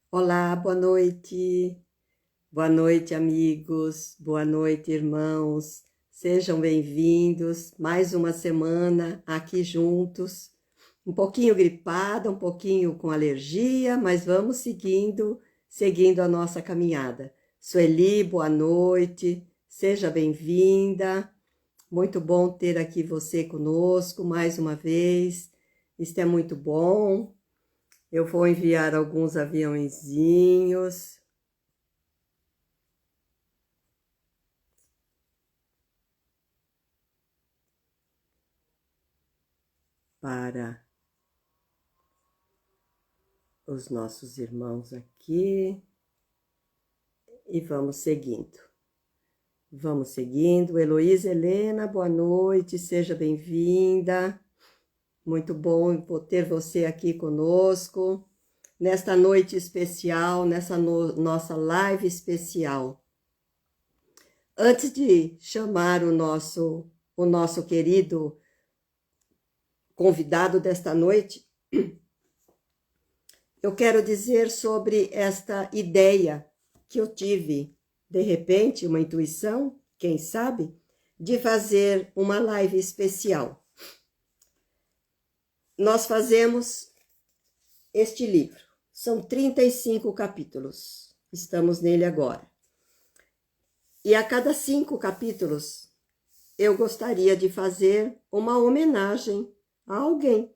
Olá, boa noite. Boa noite, amigos. Boa noite, irmãos. Sejam bem-vindos. Mais uma semana aqui juntos. Um pouquinho gripada, um pouquinho com alergia, mas vamos seguindo a nossa caminhada. Sueli, boa noite. Seja bem-vinda. Muito bom ter aqui você conosco mais uma vez. Isto é muito bom. Eu vou enviar alguns aviãozinhos para os nossos irmãos aqui e vamos seguindo. Vamos seguindo. Heloísa Helena, boa noite, seja bem-vinda. Muito bom ter você aqui conosco nesta noite especial, nessa nossa live especial. Antes de chamar o nosso querido convidado desta noite, eu quero dizer sobre esta ideia que eu tive, de repente, uma intuição, quem sabe, de fazer uma live especial. Nós fazemos este livro, são 35 capítulos, estamos nele agora. E a cada 5 capítulos, eu gostaria de fazer uma homenagem a alguém.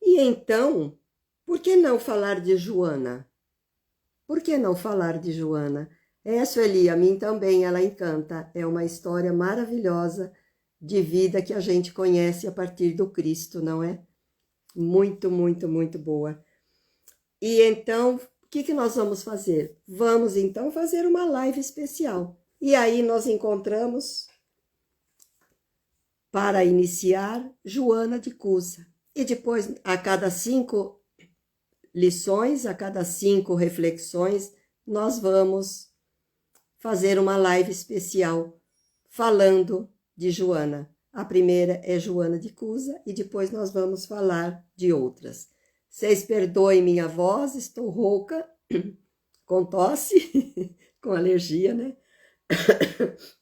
E então, por que não falar de Joana? Por que não falar de Joana? Sueli, a mim também ela encanta. É uma história maravilhosa de vida que a gente conhece a partir do Cristo, não é? Muito, muito, muito boa. E então, o que nós vamos fazer? Vamos então fazer uma live especial. E aí nós encontramos, para iniciar, Joana de Cusa. E depois, a cada 5 lições, a cada 5 reflexões, nós vamos fazer uma live especial falando de Joana. A primeira é Joana de Cusa e depois nós vamos falar de outras. Vocês perdoem minha voz, estou rouca, com tosse, com alergia, né?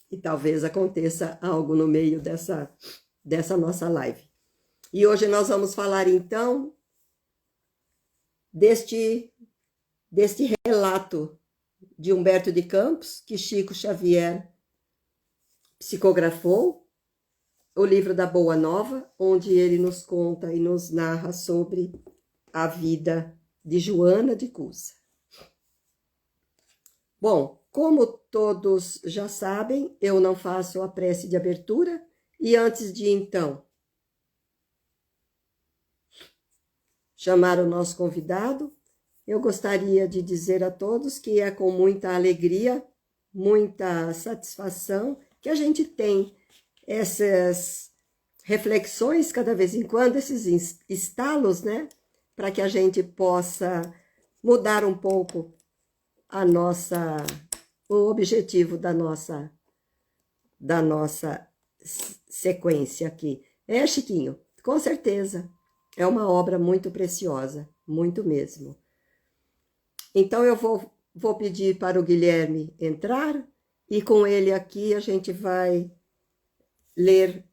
E talvez aconteça algo no meio dessa nossa live. E hoje nós vamos falar então deste relato de Humberto de Campos, que Chico Xavier psicografou, o livro da Boa Nova, onde ele nos conta e nos narra sobre a vida de Joana de Cusa. Bom, como todos já sabem, eu não faço a prece de abertura, e antes de então chamar o nosso convidado, eu gostaria de dizer a todos que é com muita alegria, muita satisfação que a gente tem essas reflexões cada vez em quando, esses estalos, né? Para que a gente possa mudar um pouco o objetivo da nossa sequência aqui. Chiquinho, com certeza, é uma obra muito preciosa, muito mesmo. Então, eu vou pedir para o Guilherme entrar e com ele aqui a gente vai ler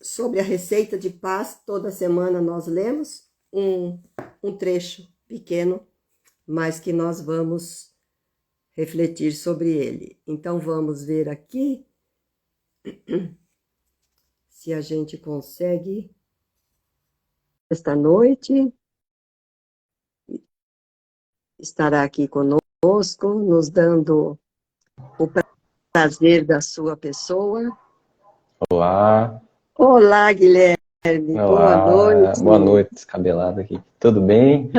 sobre a receita de paz. Toda semana nós lemos um trecho pequeno, mas que nós vamos refletir sobre ele. Então, vamos ver aqui se a gente consegue esta noite. Estará aqui conosco, nos dando o prazer da sua pessoa. Olá. Olá, Guilherme. Boa Olá. noite. Boa noite, descabelado aqui. Tudo bem?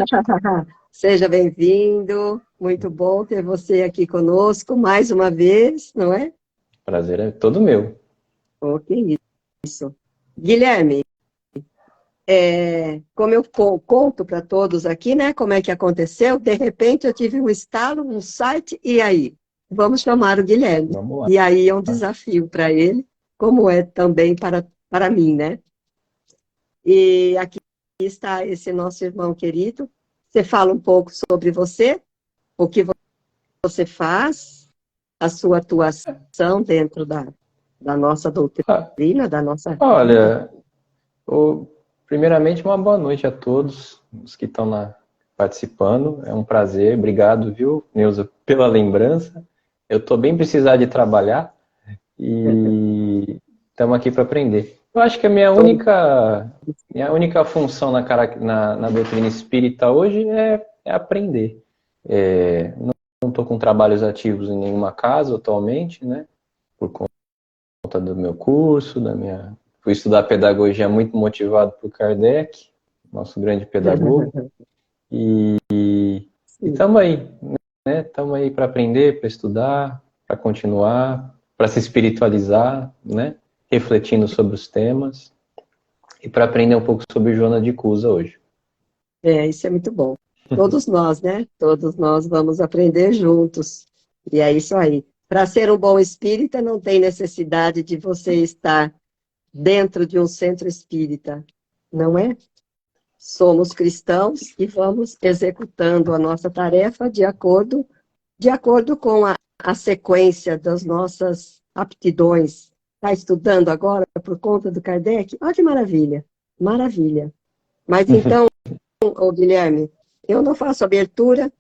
Seja bem-vindo. Muito bom ter você aqui conosco mais uma vez, não é? Prazer é todo meu. Oh, que isso. Guilherme, como eu conto para todos aqui, né, como é que aconteceu, de repente eu tive um estalo, um site, e aí? Vamos chamar o Guilherme. Vamos lá. E aí é um desafio para ele, como é também para mim, né? E aqui está esse nosso irmão querido, você fala um pouco sobre você, o que você faz, a sua atuação dentro da nossa Ah, doutrina, da nossa vida. olha, primeiramente, uma boa noite a todos os que estão participando. É um prazer. Obrigado, viu, Neuza, pela lembrança. Eu estou bem precisado de trabalhar e estamos aqui para aprender. Eu acho que a minha única função na doutrina espírita hoje é aprender. Não estou com trabalhos ativos em nenhuma casa atualmente, né? Por conta do meu curso, fui estudar pedagogia muito motivado por Kardec, nosso grande pedagogo, e Sim. estamos aí, né? Estamos aí para aprender, para estudar, para continuar, para se espiritualizar, né? Refletindo sobre os temas e para aprender um pouco sobre Joana de Cusa hoje. Isso é muito bom. Todos nós, né? Todos nós vamos aprender juntos. E é isso aí. Para ser um bom espírita, não tem necessidade de você estar dentro de um centro espírita, não é? Somos cristãos e vamos executando a nossa tarefa de acordo com a sequência das nossas aptidões. Está estudando agora por conta do Kardec? Olha que maravilha, maravilha. Mas então, ô Guilherme, eu não faço abertura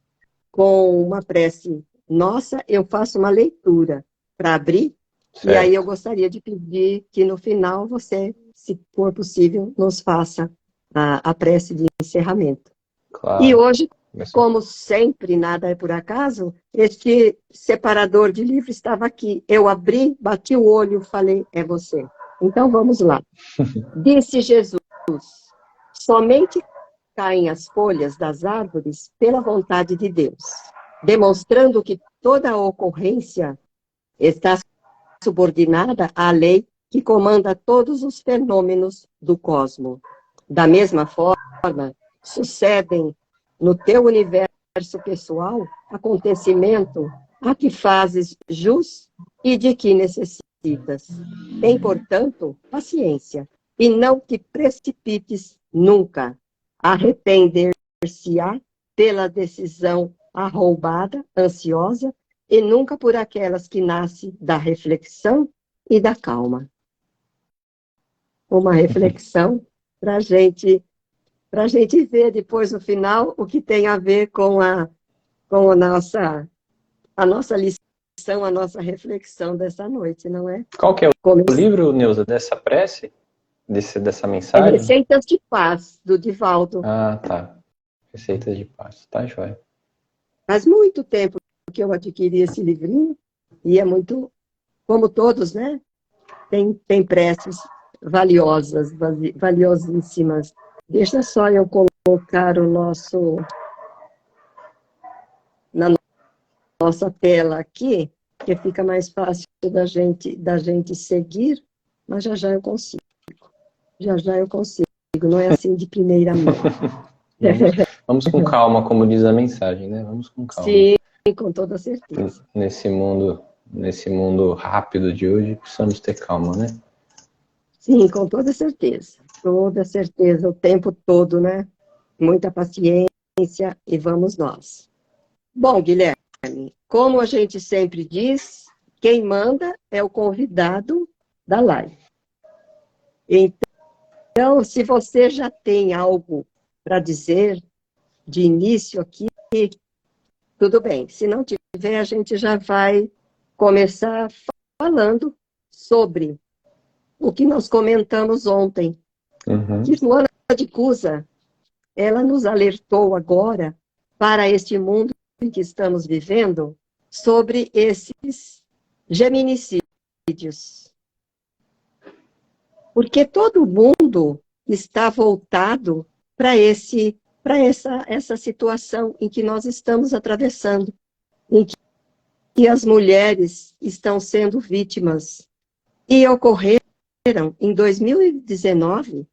com uma prece nossa, eu faço uma leitura para abrir, e aí eu Certo. gostaria de pedir que no final você, se for possível, nos faça a prece de encerramento. E Claro. hoje, como sempre, nada é por acaso, este separador de livro estava aqui. Eu abri, bati o olho, falei, é você. Então vamos lá. Disse Jesus, somente caem as folhas das árvores pela vontade de Deus, demonstrando que toda ocorrência está subordinada à lei que comanda todos os fenômenos do cosmos. Da mesma forma, sucedem no teu universo pessoal acontecimento a que fazes jus e de que necessitas. Tem, portanto, paciência e não te precipites nunca. Arrepender-se-á pela decisão arroubada, ansiosa, e nunca por aquelas que nascem da reflexão e da calma. Uma reflexão para a gente ver depois no final o que tem a ver com a nossa lição, a nossa reflexão dessa noite, não é? Qual que é Como o livro, Neuza, dessa prece? Dessa é mensagem? Receitas de Paz, do Divaldo. Ah, tá. Receitas de paz. Tá, joia. Faz muito tempo que eu adquiri esse livrinho, e é muito, como todos, né? Tem preces valiosas, valiosíssimas. Deixa só eu colocar na nossa tela aqui, que fica mais fácil da gente seguir, mas já já eu consigo. Já já eu consigo. Não é assim de primeira mão. Vamos com calma, como diz a mensagem, né? Vamos com calma. Sim, com toda certeza. Nesse mundo rápido de hoje, precisamos ter calma, né? Sim, com toda certeza. Toda certeza, o tempo todo, né? Muita paciência e vamos nós. Bom, Guilherme, como a gente sempre diz, quem manda é o convidado da live. Então, se você já tem algo para dizer de início aqui, tudo bem. Se não tiver, a gente já vai começar falando sobre o que nós comentamos ontem. Que Joana de Cusa, ela nos alertou agora para este mundo em que estamos vivendo sobre esses geminicídios. Porque todo mundo está voltado para essa situação em que nós estamos atravessando, em que as mulheres estão sendo vítimas. E ocorreram, em 2019,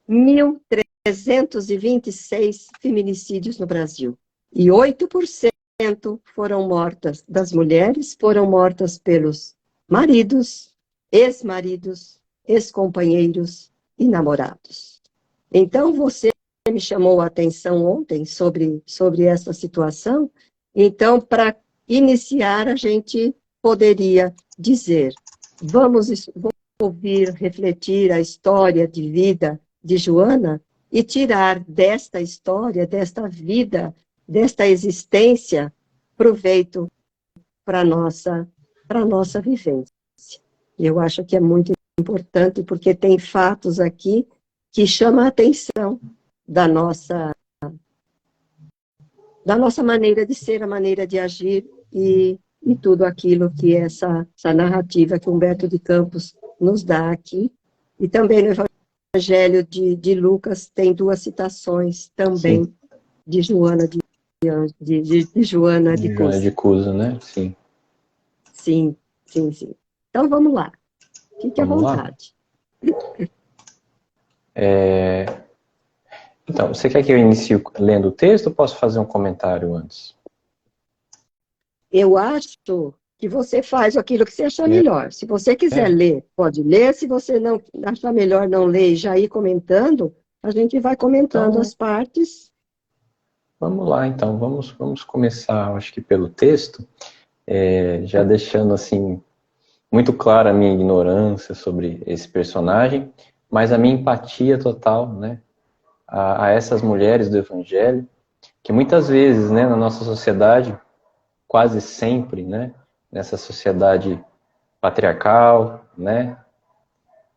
1.326 feminicídios no Brasil. E 8% das mulheres foram mortas pelos maridos, ex-maridos, ex-companheiros e namorados. Então, você me chamou a atenção ontem sobre essa situação. Então, para iniciar, a gente poderia dizer, vamos ouvir, refletir a história de vida de Joana e tirar desta história, desta vida, desta existência, proveito para a nossa vivência. Eu acho que é muito importante, porque tem fatos aqui que chamam a atenção da nossa maneira de ser, a maneira de agir e tudo aquilo que essa narrativa que Humberto de Campos nos dá aqui. E também no Evangelho de Lucas tem duas citações também. Sim. De Joana de Cusa, né? Sim. Sim. Então vamos lá. Fique à vontade. Então, você quer que eu inicie lendo o texto ou posso fazer um comentário antes? Eu acho que você faz aquilo que você achar melhor. Se você quiser ler, pode ler. Se você não achar melhor não ler e já ir comentando, a gente vai comentando então, as partes. Vamos lá, então. Vamos começar, acho que pelo texto, já deixando assim muito clara a minha ignorância sobre esse personagem, mas a minha empatia total, né, a essas mulheres do Evangelho, que muitas vezes, né, na nossa sociedade, quase sempre, né, nessa sociedade patriarcal, né,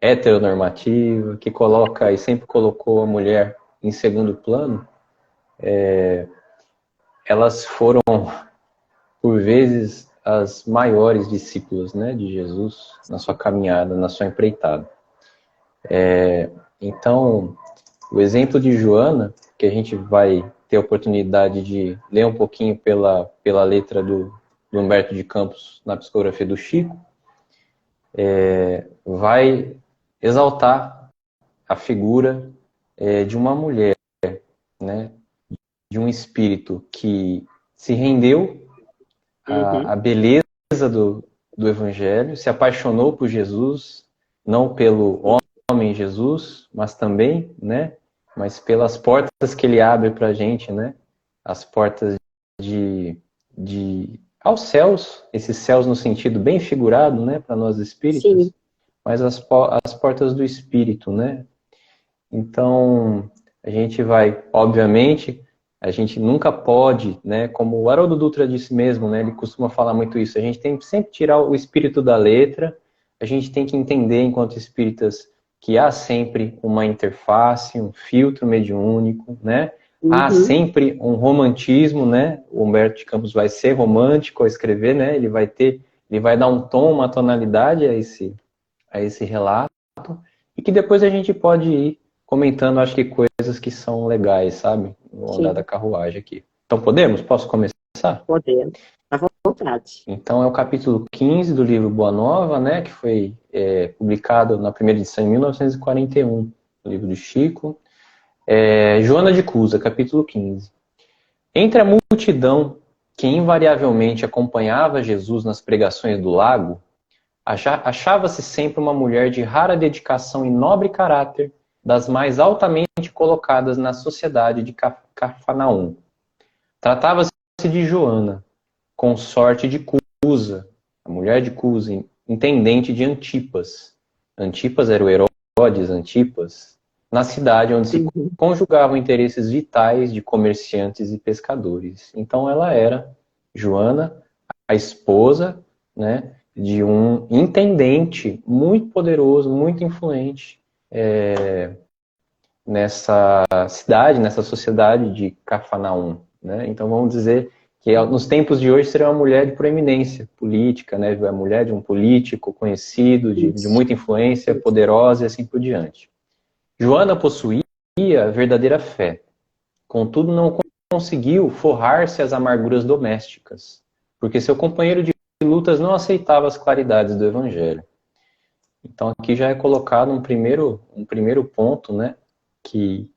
heteronormativa, que coloca e sempre colocou a mulher em segundo plano, elas foram, por vezes, as maiores discípulas, né, de Jesus na sua caminhada, na sua empreitada. Então, o exemplo de Joana, que a gente vai ter a oportunidade de ler um pouquinho pela letra do Humberto de Campos na psicografia do Chico, vai exaltar a figura de uma mulher, né, de um espírito que se rendeu à beleza do Evangelho, se apaixonou por Jesus, não pelo homem Jesus, mas também, né, mas pelas portas que ele abre para a gente, né, as portas aos céus, esses céus no sentido bem figurado, né, para nós espíritas, sim, mas as portas do espírito, né. Então, a gente vai, obviamente, a gente nunca pode, né, como o Haroldo Dutra disse mesmo, né, ele costuma falar muito isso, a gente tem que sempre tirar o espírito da letra, a gente tem que entender, enquanto espíritas, que há sempre uma interface, um filtro mediúnico, né, há sempre um romantismo, né, o Humberto de Campos vai ser romântico ao escrever, né, ele vai dar um tom, uma tonalidade a esse relato, e que depois a gente pode ir comentando, acho que coisas que são legais, sabe? No andar da carruagem aqui. Então podemos? Posso começar? Podemos. À vontade. Então é o capítulo 15 do livro Boa Nova, né? Que foi publicado na primeira edição em 1941, o livro do Chico. Joana de Cusa, capítulo 15. Entre a multidão que invariavelmente acompanhava Jesus nas pregações do lago, achava-se sempre uma mulher de rara dedicação e nobre caráter, das mais altamente colocadas na sociedade de Cafarnaum. Tratava-se de Joana, consorte de Cusa, a mulher de Cusa, intendente de Antipas. Antipas era o Herodes Antipas, na cidade onde se conjugavam interesses vitais de comerciantes e pescadores. Então ela era, Joana, a esposa, né, de um intendente muito poderoso, muito influente, nessa cidade, nessa sociedade de Cafarnaum, né? Então vamos dizer que nos tempos de hoje seria uma mulher de proeminência política, né? A mulher de um político conhecido, de muita influência, poderosa e assim por diante. Joana possuía verdadeira fé, contudo não conseguiu forrar-se às amarguras domésticas, porque seu companheiro de lutas não aceitava as claridades do Evangelho. Então aqui já é colocado um primeiro ponto, né, que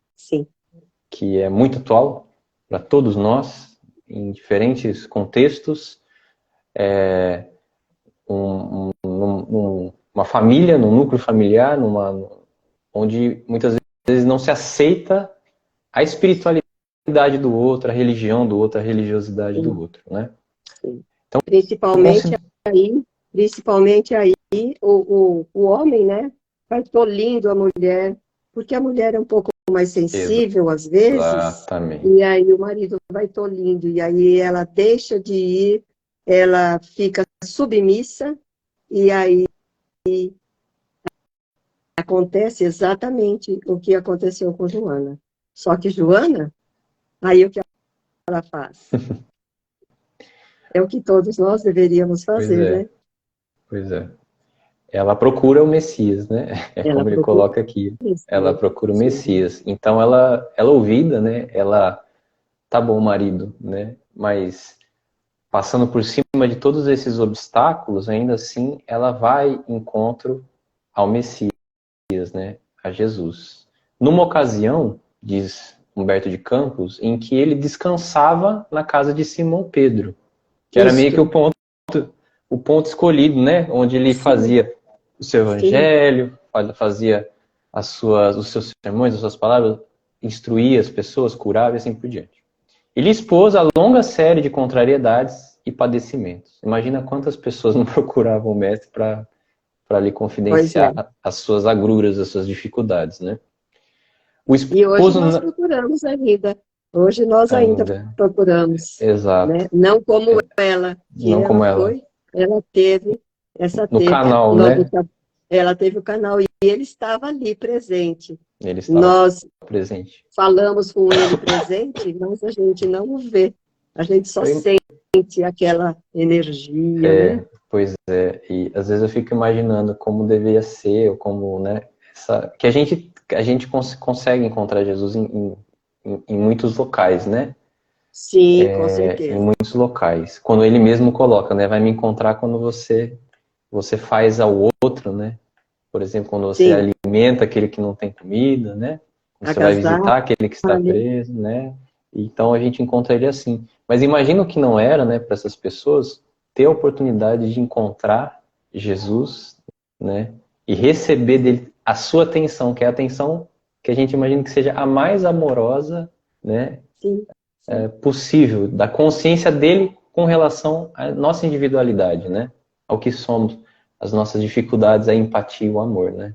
é muito atual para todos nós, em diferentes contextos, uma família, num núcleo familiar, onde muitas vezes não se aceita a espiritualidade do outro, a religião do outro, a religiosidade do sim, outro, né? sim. Então, eu Principalmente considero... aí, principalmente aí, o homem, né, vai tolindo a mulher, porque a mulher é um pouco mais sensível às vezes, Exatamente. e aí o marido vai tolindo, e aí ela deixa de ir, ela fica submissa, e aí acontece exatamente o que aconteceu com Joana. Só que Joana, aí o que ela faz? É o que todos nós deveríamos Pois fazer, é, né? pois é. Ela procura o Messias, né? É Ela como ele procura coloca aqui. isso. Ela procura o Sim, Messias. Então ela ouvida, né? Ela, tá bom, marido, né? Mas passando por cima de todos esses obstáculos, ainda assim, ela vai em encontro ao Messias, né? A Jesus. Numa ocasião, diz Humberto de Campos, em que ele descansava na casa de Simão Pedro, que era meio que isso. o ponto escolhido, né? Onde ele Sim, fazia o seu sim. evangelho, fazia os seus sermões, as suas palavras, instruía as pessoas, curava e assim por diante. Ele expôs a longa série de contrariedades e padecimentos. Imagina quantas pessoas não procuravam o mestre para lhe Pois é. confidenciar as suas agruras, as suas dificuldades, né? O E hoje esposo nós procuramos ainda. Hoje nós ainda ainda, procuramos, exato, né? Não como ela, que não como ela, ela teve, essa no teve, canal, né? ela teve o canal e ele estava ali presente. Ele estava Nós presente. falamos com ele presente, mas a gente não o vê. A gente só Eu, sente aquela energia, né? Pois é, e às vezes eu fico imaginando como deveria ser, ou como, né, que a gente consegue encontrar Jesus em muitos locais, né? Sim, com Em certeza. muitos locais. Quando ele mesmo coloca, né, vai me encontrar quando você faz ao outro, né? Por exemplo, quando você Sim, alimenta aquele que não tem comida, né? Você vai agasalho, visitar aquele que está preso, né? Então a gente encontra ele assim. Mas imagina o que não era, né, para essas pessoas ter a oportunidade de encontrar Jesus, né? E receber dele a sua atenção, que é a atenção que a gente imagina que seja a mais amorosa, né, sim, sim. possível, da consciência dele com relação à nossa individualidade, né? Ao que somos, as nossas dificuldades, a empatia e o amor, né?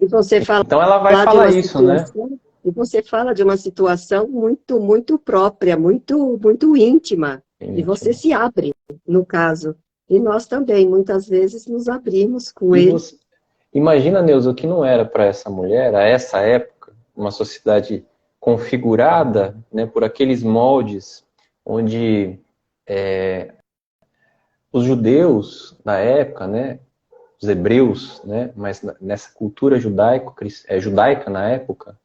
E você fala Então ela vai de falar uma isso, né? situação, e você fala de uma situação muito, muito própria, muito, muito íntima. E você Íntimo. se abre, no caso. E nós também, muitas vezes, nos abrimos com E ele. você imagina, Neuza, o que não era para essa mulher, a essa época, uma sociedade configurada, né, por aqueles moldes onde os judeus da época, né, os hebreus, né, mas nessa cultura judaica na época,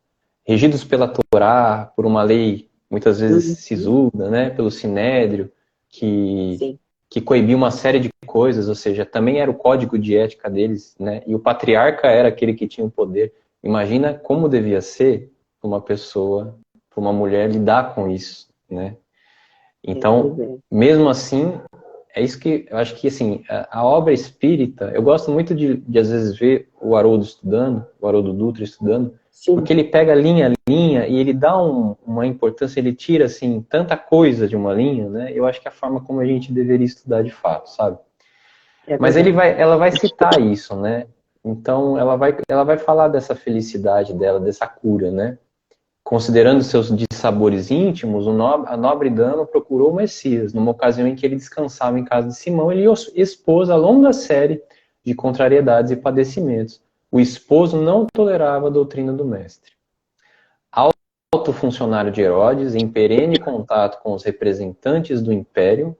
regidos pela Torá, por uma lei muitas vezes Uhum. sisuda, né, pelo Sinédrio, que, Sim, que coibia uma série de coisas, ou seja, também era o código de ética deles, né, e o patriarca era aquele que tinha o poder. Imagina como devia ser para uma pessoa, para uma mulher lidar com isso, né? pois Então, é. mesmo assim, é isso que eu acho que assim, a obra espírita, eu gosto muito de às vezes ver o Haroldo estudando, o Haroldo Dutra estudando, Sim, porque ele pega linha a linha e ele dá uma importância, ele tira assim tanta coisa de uma linha, né? Eu acho que é a forma como a gente deveria estudar de fato, sabe? é Mas verdade. ela vai citar isso, né? Então ela vai falar dessa felicidade dela, dessa cura, né? Considerando seus dissabores íntimos, a nobre dama procurou o Messias. Numa ocasião em que ele descansava em casa de Simão, ele expôs a longa série de contrariedades e padecimentos. O esposo não tolerava a doutrina do mestre. Alto funcionário de Herodes, em perene contato com os representantes do império,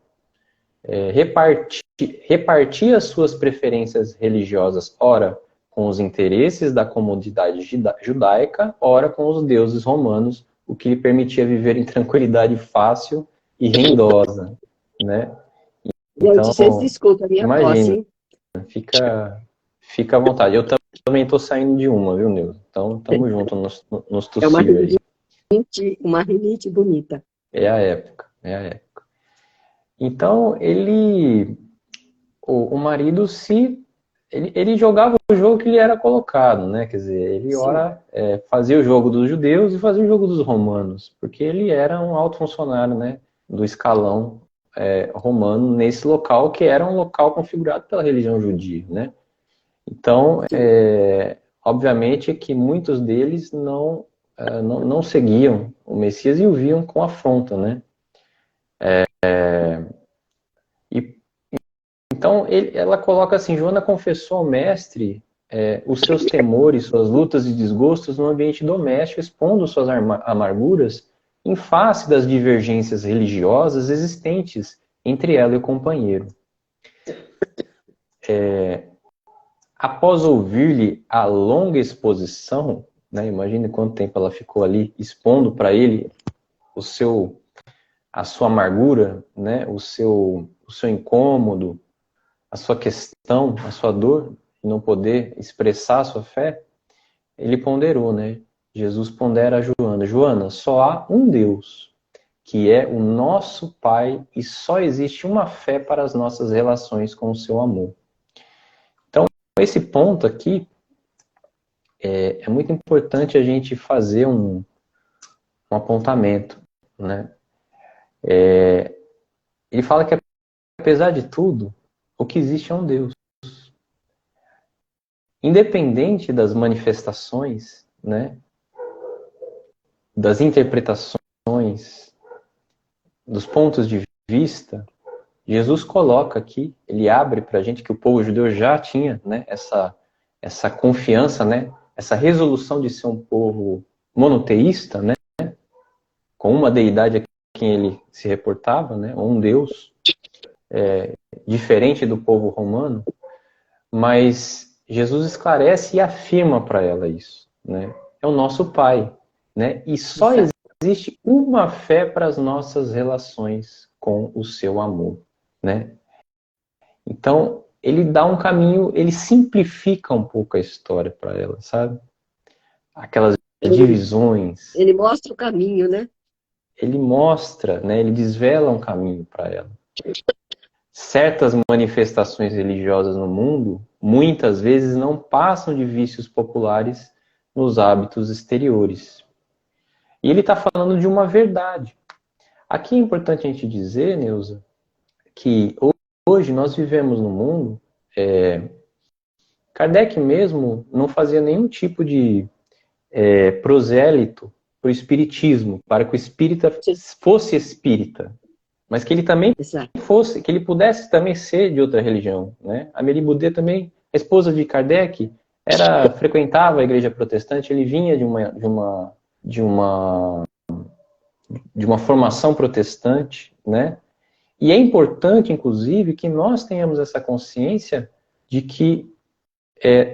repartia suas preferências religiosas, ora com os interesses da comunidade judaica, ora com os deuses romanos, o que lhe permitia viver em tranquilidade fácil e rendosa, né? Gente, Então, vocês desculpem a minha tosse, imagina, hein? fica à vontade. Eu também estou saindo de uma, viu, Nilson? Então, estamos juntos nos É tossir aí. uma rinite bonita. É a época, é a época. Então, o marido se ele jogava o jogo que lhe era colocado, né? Quer dizer, ele ora fazia o jogo dos judeus e fazia o jogo dos romanos, porque ele era um alto funcionário, né? Do escalão romano nesse local que era um local configurado pela religião judia, né? Então, obviamente que muitos deles não seguiam o Messias e o viam com afronta, né? E, então, ela coloca assim, Joana confessou ao mestre os seus temores, suas lutas e desgostos no ambiente doméstico, expondo suas amarguras em face das divergências religiosas existentes entre ela e o companheiro. Após ouvir-lhe a longa exposição, né, imagine quanto tempo ela ficou ali expondo para ele a sua amargura, né, o seu incômodo, a sua questão, a sua dor, de não poder expressar a sua fé, ele ponderou, né? Jesus pondera a Joana: Joana, só há um Deus, que é o nosso Pai, e só existe uma fé para as nossas relações com o seu amor. Então, esse ponto aqui é muito importante a gente fazer um apontamento, né? Ele fala que, apesar de tudo, o que existe é um Deus. Independente das manifestações, né, das interpretações, dos pontos de vista, Jesus coloca aqui, ele abre para a gente que o povo judeu já tinha, né, essa confiança, né, essa resolução de ser um povo monoteísta, né, com uma deidade a quem ele se reportava, né, um Deus diferente do povo romano, mas Jesus esclarece e afirma para ela isso, né? É o nosso Pai, né? E só existe uma fé para as nossas relações com o seu amor, né? Então, ele dá um caminho, ele simplifica um pouco a história para ela, sabe? Aquelas divisões. Ele mostra o caminho, né? Ele mostra, né? Ele desvela um caminho para ela. Certas manifestações religiosas no mundo, muitas vezes não passam de vícios populares nos hábitos exteriores. E ele está falando de uma verdade. Aqui é importante a gente dizer, Neuza, que hoje nós vivemos num mundo... Kardec mesmo não fazia nenhum tipo de prosélito para o espiritismo, para que o espírita fosse espírita. Mas que ele também fosse, que ele pudesse também ser de outra religião, né? Amélie Boudet também, a esposa de Kardec, frequentava a igreja protestante, ele vinha de uma formação protestante, né? E é importante, inclusive, que nós tenhamos essa consciência de que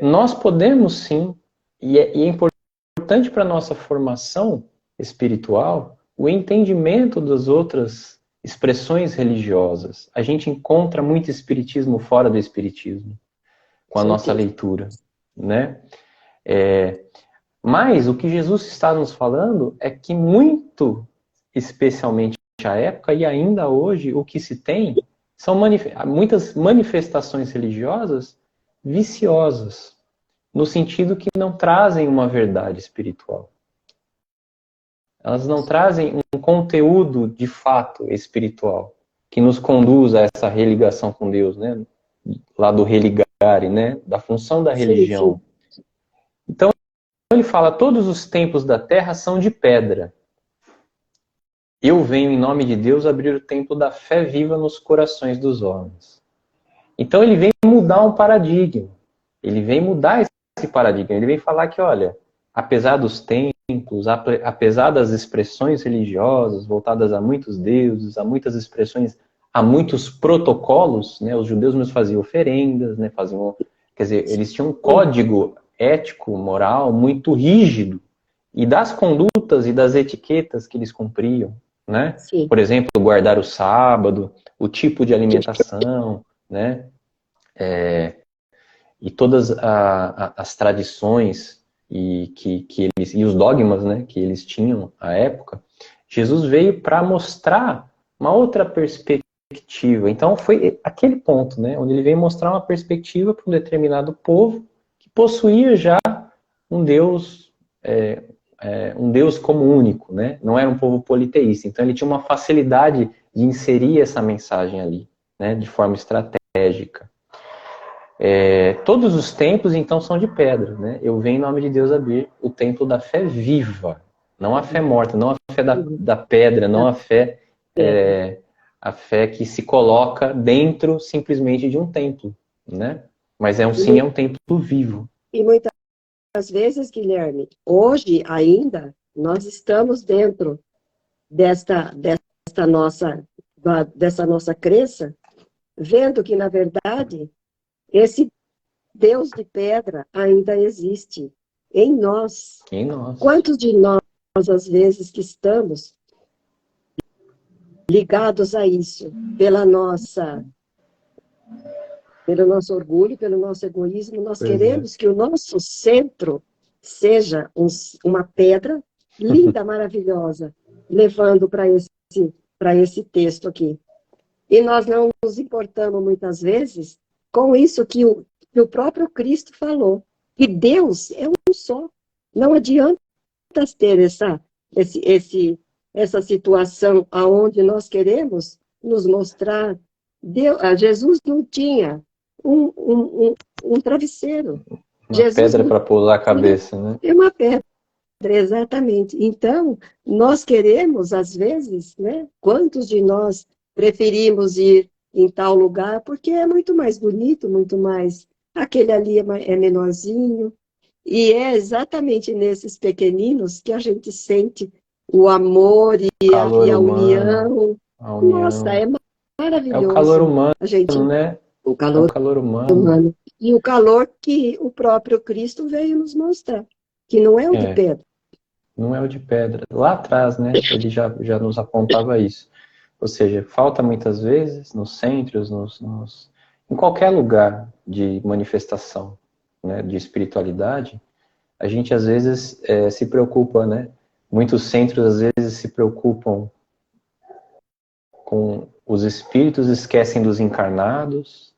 nós podemos sim, e é importante para a nossa formação espiritual, o entendimento das outras expressões religiosas. A gente encontra muito espiritismo fora do espiritismo, com a nossa leitura, né? Mas o que Jesus está nos falando é que muito, especialmente à época e ainda hoje, o que se tem são muitas manifestações religiosas viciosas, no sentido que não trazem uma verdade espiritual. Elas não trazem um conteúdo de fato espiritual que nos conduz a essa religação com Deus, né? Lá do religare, né? Da função da religião. Então ele fala: todos os templos da terra são de pedra. Eu venho em nome de Deus abrir o templo da fé viva nos corações dos homens. Então ele vem mudar um paradigma. Ele vem mudar esse paradigma. Ele vem falar que, olha, apesar dos templos, apesar das expressões religiosas voltadas a muitos deuses, a muitas expressões, a muitos protocolos, né? Os judeus mesmo faziam oferendas, né? Quer dizer, eles tinham um código ético, moral muito rígido, e das condutas e das etiquetas que eles cumpriam, né? Por exemplo, guardar o sábado, o tipo de alimentação, né? E todas as tradições e os dogmas, né, que eles tinham à época, Jesus veio para mostrar uma outra perspectiva perspectiva. Então foi aquele ponto, né, onde ele vem mostrar uma perspectiva para um determinado povo que possuía já um Deus, um Deus como único, né? Não era um povo politeísta. Então ele tinha uma facilidade de inserir essa mensagem ali, né, de forma estratégica. Todos os templos, então, são de pedra, né? Eu venho em nome de Deus abrir o templo da fé viva, não a fé morta, não a fé da pedra, não a fé que se coloca dentro simplesmente de um templo, né? Mas é um templo vivo. E muitas vezes, Guilherme, hoje ainda, nós estamos dentro dessa nossa crença, vendo que, na verdade, esse Deus de pedra ainda existe em nós. Em nós. Quantos de nós, às vezes, que estamos ligados a isso, pelo nosso orgulho, pelo nosso egoísmo, nós queremos que o nosso centro seja uma pedra linda, maravilhosa, levando para esse texto aqui. E nós não nos importamos muitas vezes com isso que o próprio Cristo falou, que Deus é um só. Não adianta ter essa situação aonde nós queremos nos mostrar. Jesus não tinha um travesseiro. Uma pedra para pousar a cabeça, né? É uma pedra, exatamente. Então, nós queremos, às vezes, né? Quantos de nós preferimos ir em tal lugar, porque é muito mais bonito, muito mais... Aquele ali é menorzinho. E é exatamente nesses pequeninos que a gente sente o amor e a união. Nossa, é maravilhoso. É o calor humano, né? O calor humano. E o calor que o próprio Cristo veio nos mostrar, que não é o de pedra. Não é o de pedra. Lá atrás, né, ele já nos apontava isso. Ou seja, falta muitas vezes nos centros, em qualquer lugar de manifestação, né, de espiritualidade, a gente às vezes se preocupa, né? Muitos centros às vezes se preocupam com os espíritos, esquecem dos encarnados,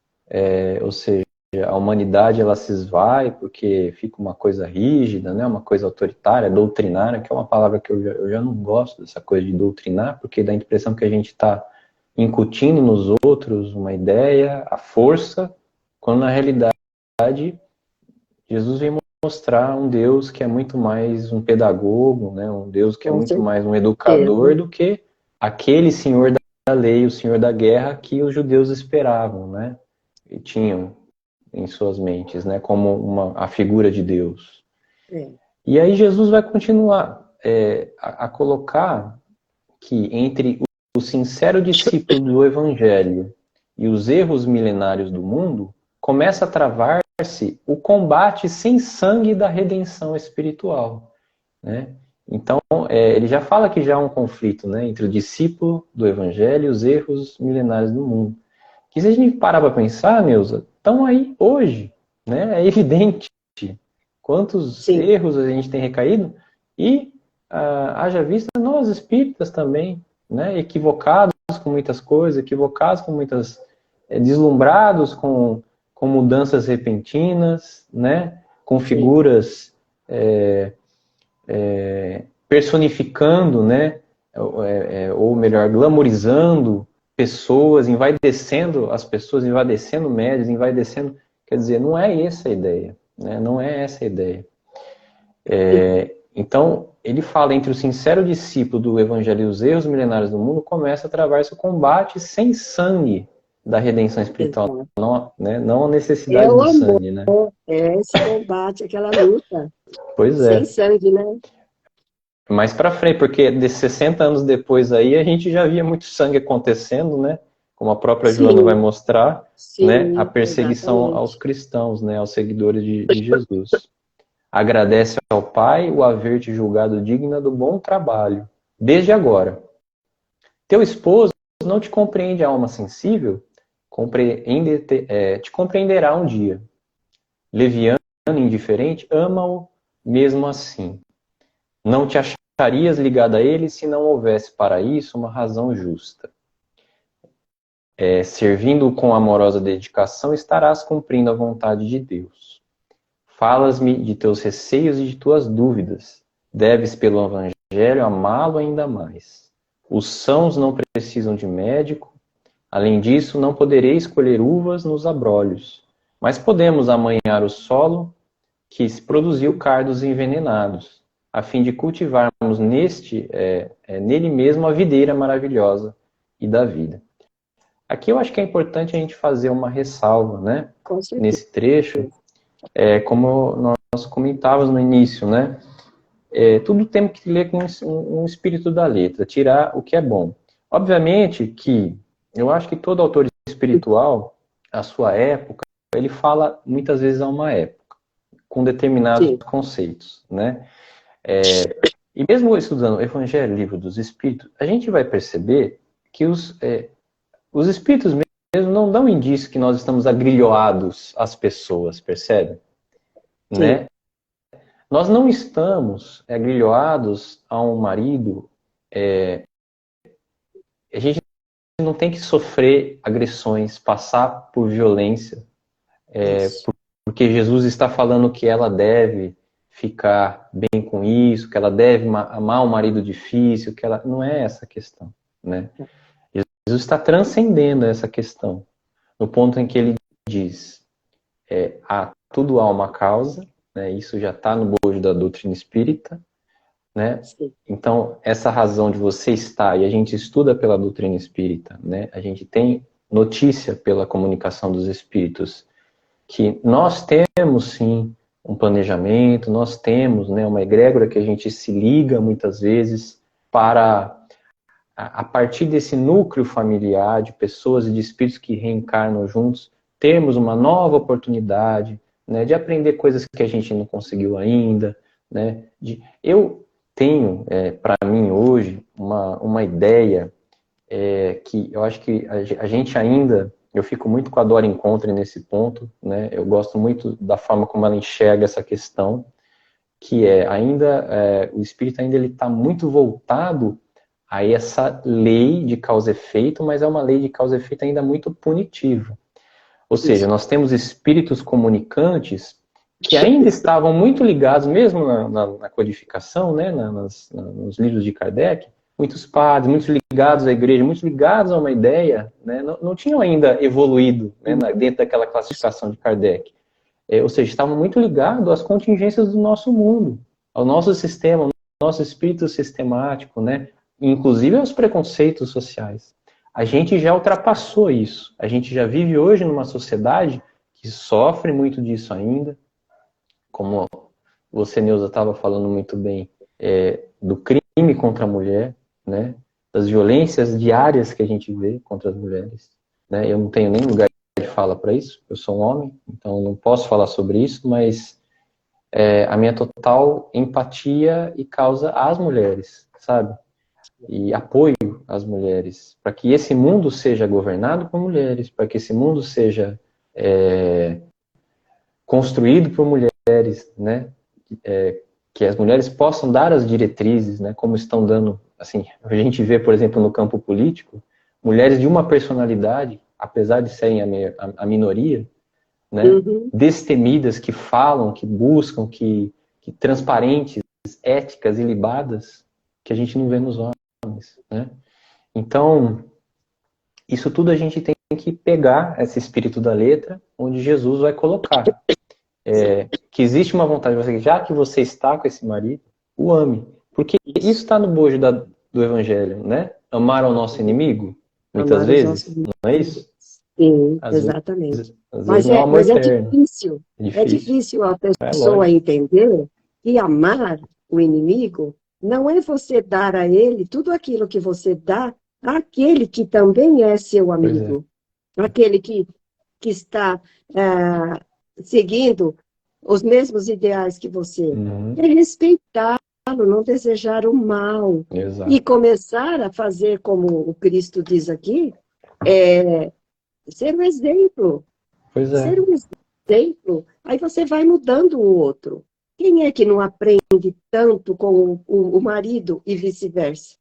ou seja, a humanidade ela se esvai porque fica uma coisa rígida, né? Uma coisa autoritária, doutrinária, que é uma palavra que eu já não gosto dessa coisa de doutrinar, porque dá a impressão que a gente está incutindo nos outros uma ideia, a força, quando na realidade Jesus vem mostrar um Deus que é muito mais um pedagogo, né? Um Deus que é muito mais um educador do que aquele senhor da lei, o senhor da guerra que os judeus esperavam, né? E tinham em suas mentes, né? Como a figura de Deus. E aí Jesus vai continuar a colocar que entre o sincero discípulo do Evangelho e os erros milenários do mundo, começa a travar-se o combate sem sangue da redenção espiritual, né? Então, ele já fala que já há um conflito, né, entre o discípulo do Evangelho e os erros milenários do mundo. Que se a gente parar para pensar, Neuza, estão aí hoje, né? É evidente quantos erros a gente tem recaído e haja vista nós espíritas também, né? Equivocados com muitas coisas, equivocados com muitas... deslumbrados com mudanças repentinas, né? Com figuras personificando, né? Ou melhor, glamorizando pessoas, envaidecendo as pessoas, envaidecendo médios, envaidecendo... Quer dizer, não é essa a ideia, né? Não é essa a ideia. Então, ele fala entre o sincero discípulo do Evangelho e os erros milenários do mundo, começa a travar-se o combate sem sangue da redenção espiritual, não, né? Não a necessidade do sangue, né? Esse combate, aquela luta. Pois é. Sem sangue, né? Mais pra frente, porque de 60 anos depois aí, a gente já via muito sangue acontecendo, né? Como a própria Joana vai mostrar, né? A perseguição aos cristãos, né? Aos seguidores de Jesus. Agradece ao Pai o haver-te julgado digna do bom trabalho, desde agora. Teu esposo não te compreende a alma sensível, te compreenderá um dia. Leviano, indiferente, ama-o mesmo assim. Não te acharias ligado a ele se não houvesse para isso uma razão justa. servindo com amorosa dedicação, estarás cumprindo a vontade de Deus. Falas-me de teus receios e de tuas dúvidas. Deves, pelo Evangelho, amá-lo ainda mais. Os sãos não precisam de médico. Além disso, não podereis colher uvas nos abrolhos, mas podemos amanhar o solo que produziu cardos envenenados, a fim de cultivarmos nele mesmo a videira maravilhosa e da vida. Aqui eu acho que é importante a gente fazer uma ressalva, né? Com certeza. Nesse trecho, como nós comentávamos no início, né? Tudo temos que ler com um espírito da letra, tirar o que é bom. Obviamente que eu acho que todo autor espiritual, a sua época, ele fala muitas vezes a uma época, com determinados Sim. conceitos, né? E mesmo estudando o Evangelho, Livro dos Espíritos, a gente vai perceber que os espíritos mesmo não dão indício que nós estamos agrilhoados às pessoas, percebe? Né? Nós não estamos agrilhoados a um marido, a gente não tem que sofrer agressões, passar por violência, porque Jesus está falando que ela deve ficar bem com isso, que ela deve amar um marido difícil, que ela não é essa a questão, né? Jesus está transcendendo essa questão, no ponto em que ele diz, tudo há uma causa, né? Isso já está no bojo da doutrina espírita, né? Então, essa razão de você estar, e a gente estuda pela doutrina espírita, né? A gente tem notícia pela comunicação dos espíritos, que nós temos sim um planejamento, nós temos, né, uma egrégora que a gente se liga muitas vezes para, a partir desse núcleo familiar de pessoas e de espíritos que reencarnam juntos, termos uma nova oportunidade, né, de aprender coisas que a gente não conseguiu ainda, né? Eu tenho, para mim hoje, uma ideia que eu acho que a gente ainda, eu fico muito com a Dora Encontre nesse ponto, né? Eu gosto muito da forma como ela enxerga essa questão, que o espírito ainda está muito voltado a essa lei de causa e efeito, mas é uma lei de causa e efeito ainda muito punitiva. Ou seja, nós temos espíritos comunicantes que ainda estavam muito ligados, mesmo na codificação, né, nos livros de Kardec, muitos padres, muitos ligados à igreja, muitos ligados a uma ideia, né, não tinham ainda evoluído, né, dentro daquela classificação de Kardec. Ou seja, estavam muito ligados às contingências do nosso mundo, ao nosso sistema, ao nosso espírito sistemático, né, inclusive aos preconceitos sociais. A gente já ultrapassou isso. A gente já vive hoje numa sociedade que sofre muito disso ainda, como você, Neuza, estava falando muito bem, do crime contra a mulher, né? Das violências diárias que a gente vê contra as mulheres, né? Eu não tenho nem lugar de fala para isso, eu sou um homem, então não posso falar sobre isso, mas a minha total empatia e causa às mulheres, sabe? E apoio às mulheres, para que esse mundo seja governado por mulheres, para que esse mundo seja construído por mulheres, né? Que as mulheres possam dar as diretrizes, né? Como estão dando, assim, a gente vê, por exemplo, no campo político, mulheres de uma personalidade, apesar de serem a minoria, né? Destemidas, que falam, que buscam, que transparentes, éticas, ilibadas, que a gente não vê nos homens, né? Então, isso tudo a gente tem que pegar esse espírito da letra, onde Jesus vai colocar. Que existe uma vontade de você, já que você está com esse marido, o ame. Porque isso está no bojo do Evangelho, né? Amar ao nosso inimigo, muitas vezes, não é isso? Sim, exatamente. Às vezes não é amor eterno. É difícil a pessoa entender que amar o inimigo não é você dar a ele tudo aquilo que você dá àquele que também é seu amigo. Aquele que está seguindo os mesmos ideais que você. É respeitá-lo, não desejar o mal. Exato. E começar a fazer como o Cristo diz aqui, ser um exemplo. Ser um exemplo. Aí você vai mudando o outro. Quem é que não aprende tanto com o marido e vice-versa?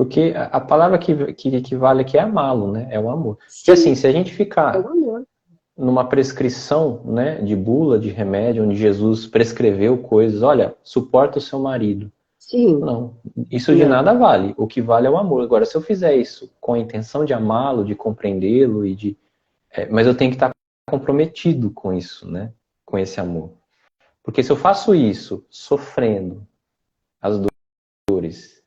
Porque a palavra que vale aqui é amá-lo, né? É o amor. Porque Sim, assim, se a gente é o ficar amor. numa prescrição, né, de bula, de remédio, onde Jesus prescreveu coisas, olha, suporta o seu marido. Sim, Não, isso de não. nada vale. O que vale é o amor. Agora, se eu fizer isso com a intenção de amá-lo, de compreendê-lo e de, mas eu tenho que estar comprometido com isso, né? Com esse amor. Porque se eu faço isso sofrendo as dores,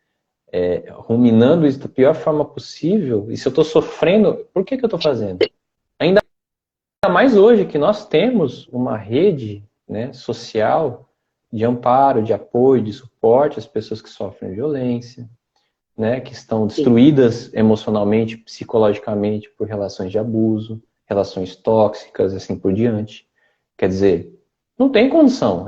ruminando isso da pior forma possível, e se eu estou sofrendo, por que eu estou fazendo? Ainda mais hoje que nós temos uma rede, né, social de amparo, de apoio, de suporte às pessoas que sofrem violência, né, que estão Sim, destruídas emocionalmente, psicologicamente por relações de abuso, relações tóxicas, assim por diante. Quer dizer, não tem condição.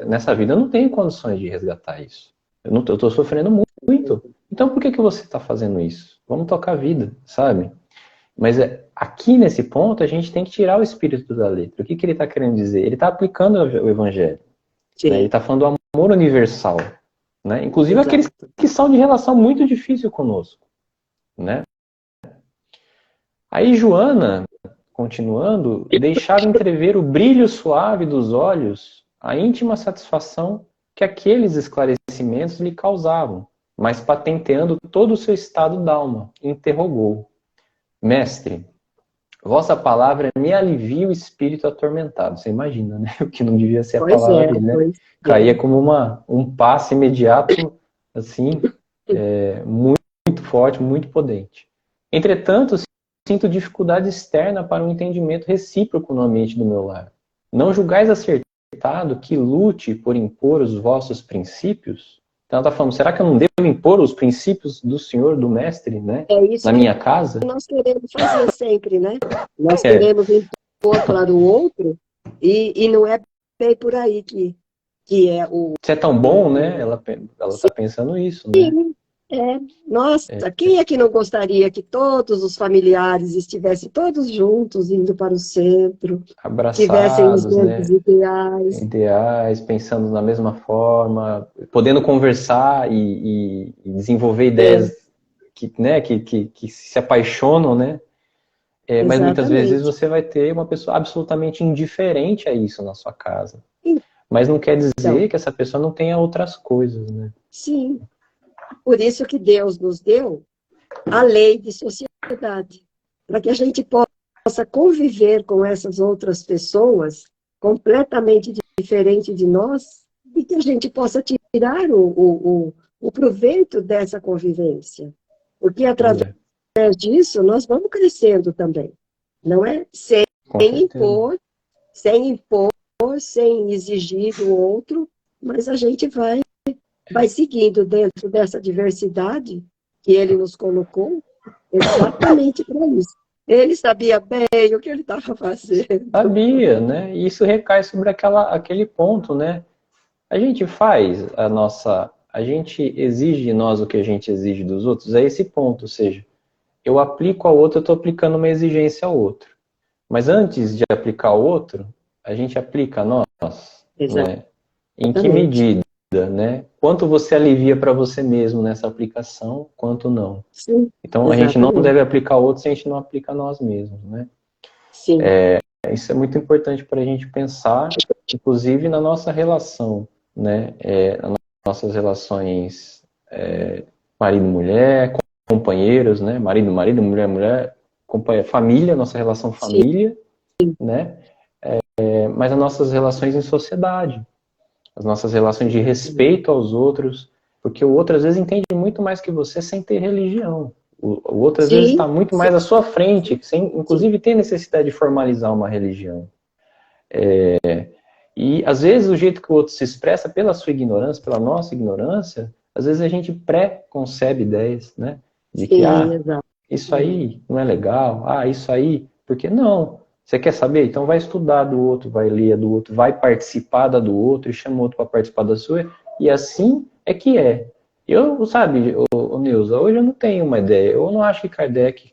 Nessa vida eu não tenho condições de resgatar isso. Eu estou sofrendo muito. Então por que você está fazendo isso? Vamos tocar a vida, sabe? Mas aqui nesse ponto a gente tem que tirar o espírito da letra. O que ele está querendo dizer? Ele está aplicando o evangelho. Né? Ele sim, está falando do amor universal. Né? Inclusive aqueles exato. que são de relação muito difícil conosco. Né? Aí Joana, continuando, deixava entrever o brilho suave dos olhos, a íntima satisfação que aqueles esclarecimentos lhe causavam, mas patenteando todo o seu estado d'alma, interrogou: Mestre, vossa palavra me alivia o espírito atormentado. Você imagina, né? O que não devia ser a Pois palavra é, dele, né? pois Caía é. como um passe imediato, assim, muito forte, muito potente. Entretanto, sinto dificuldade externa para um entendimento recíproco no ambiente do meu lar. Não julgais acertado que lute por impor os vossos princípios? Então ela está falando, será que eu não devo impor os princípios do Senhor, do Mestre, né? É isso Na que minha casa? nós queremos fazer sempre, né? Nós É, queremos impor para o outro e não é bem por aí que é o... se é tão bom, né? Ela tá pensando isso, né? Sim, é. Nossa, quem é que não gostaria que todos os familiares estivessem todos juntos, indo para o centro, tivessem os Abraçados, mesmos né? ideais? Ideais, pensando na mesma forma, podendo conversar e desenvolver É, ideias que, né, que se apaixonam, né? Mas muitas vezes exatamente. você vai ter uma pessoa absolutamente indiferente a isso na sua casa. Mas não quer Então, dizer que essa pessoa não tenha outras coisas, né? sim, por isso que Deus nos deu a lei de sociedade, para que a gente possa conviver com essas outras pessoas completamente diferentes de nós e que a gente possa tirar o proveito dessa convivência. Porque através É, disso nós vamos crescendo também, não é? com certeza. Impor, sem impor, sem exigir do outro, mas a gente vai seguindo dentro dessa diversidade que ele nos colocou exatamente para isso. Ele sabia bem o que ele estava fazendo. Sabia, né? E isso recai sobre aquele ponto, né? A gente faz a gente exige de nós o que a gente exige dos outros, é esse ponto, ou seja, eu aplico ao outro, eu estou aplicando uma exigência ao outro. Mas antes de aplicar ao outro, a gente aplica a nós, né? Em que Exatamente. medida, né? Quanto você alivia para você mesmo nessa aplicação, quanto não. Sim, Então a gente não exatamente. deve aplicar ao outro se a gente não aplica a nós mesmos, né? Sim, Isso é muito importante para a gente pensar, inclusive na nossa relação, né? Nas nossas relações marido-mulher, companheiros, né? Marido-marido, mulher-mulher, família, nossa relação sim, família, né? Mas as nossas relações em sociedade, as nossas relações de respeito aos outros, porque o outro às vezes entende muito mais que você sem ter religião. O outro às vezes está sim, muito sim, mais à sua frente, sem sim. inclusive ter necessidade de formalizar uma religião. E às vezes o jeito que o outro se expressa pela sua ignorância, pela nossa ignorância, às vezes a gente pré-concebe ideias, né? De que, Sim, exato. isso aí não é legal, isso aí, porque não. Você quer saber? Então vai estudar do outro, vai ler do outro, vai participar da do outro e chama o outro para participar da sua, e assim é que é. Eu, sabe, o Neuza, hoje eu não tenho uma ideia, eu não acho que Kardec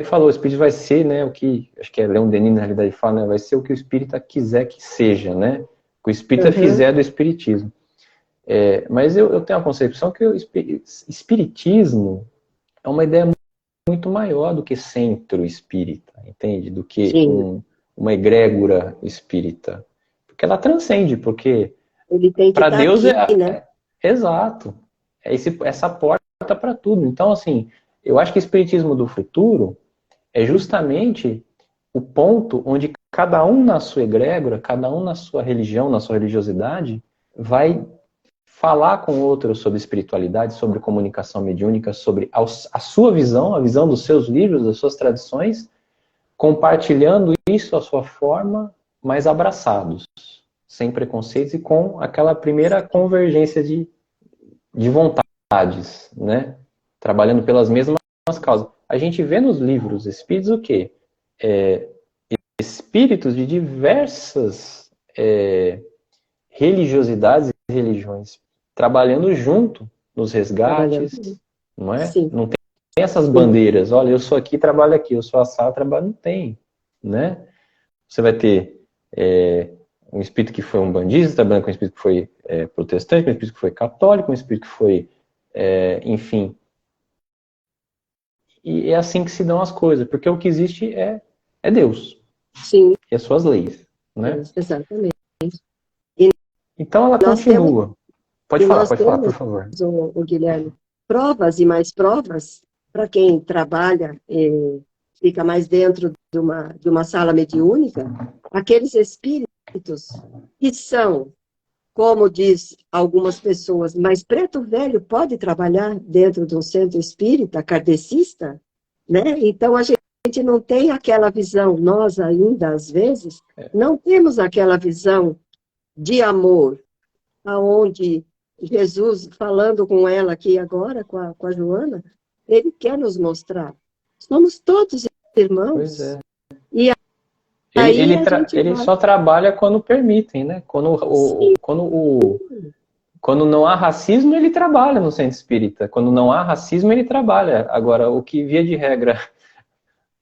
falou, o espírito vai ser, né, o que, acho que é Leon Denis na realidade fala, né, vai ser o que o espírita quiser que seja, né, o que o espírita Uhum. fizer do espiritismo. Mas eu tenho a concepção que o espiritismo é uma ideia muito maior do que centro espírita, entende? Do que Sim, uma egrégora espírita. Porque ela transcende, porque ele tem que para estar Deus aqui, né? exato. Essa porta para tudo. Então, assim, eu acho que o espiritismo do futuro é justamente o ponto onde cada um na sua egrégora, cada um na sua religião, na sua religiosidade, vai falar com outros sobre espiritualidade, sobre comunicação mediúnica, sobre a sua visão, a visão dos seus livros, das suas tradições, compartilhando isso à sua forma, mas abraçados, sem preconceitos e com aquela primeira convergência de vontades, né? Trabalhando pelas mesmas causas. A gente vê nos livros espíritos o quê? Espíritos de diversas religiosidades e religiões trabalhando junto nos Trabalhando. resgates, não é? Sim, Não tem essas sim, bandeiras, olha, eu sou aqui, trabalho aqui, eu sou assado, trabalho, não tem, né? Você vai ter um espírito que foi umbandista, trabalhando com um espírito que foi protestante, um espírito que foi católico, um espírito que foi, enfim. E é assim que se dão as coisas, porque o que existe é Deus sim, e as suas leis, né? exatamente. E Então ela nós temos, continua. e nós Pode falar, por temos favor. o Guilherme, provas e mais provas para quem trabalha, fica mais dentro de uma sala mediúnica, aqueles espíritos que são, como diz algumas pessoas, mas preto velho pode trabalhar dentro de um centro espírita kardecista, né? Então a gente não tem aquela visão, nós ainda às vezes não temos aquela visão de amor, aonde Jesus, falando com ela aqui agora, com a Joana, ele quer nos mostrar. Somos todos Pois irmãos. é. E Ele, aí ele, a gente ele vai. só trabalha quando permitem, né? Sim, Quando não há racismo, ele trabalha no centro espírita. Quando não há racismo, ele trabalha. Agora, o que, via de regra,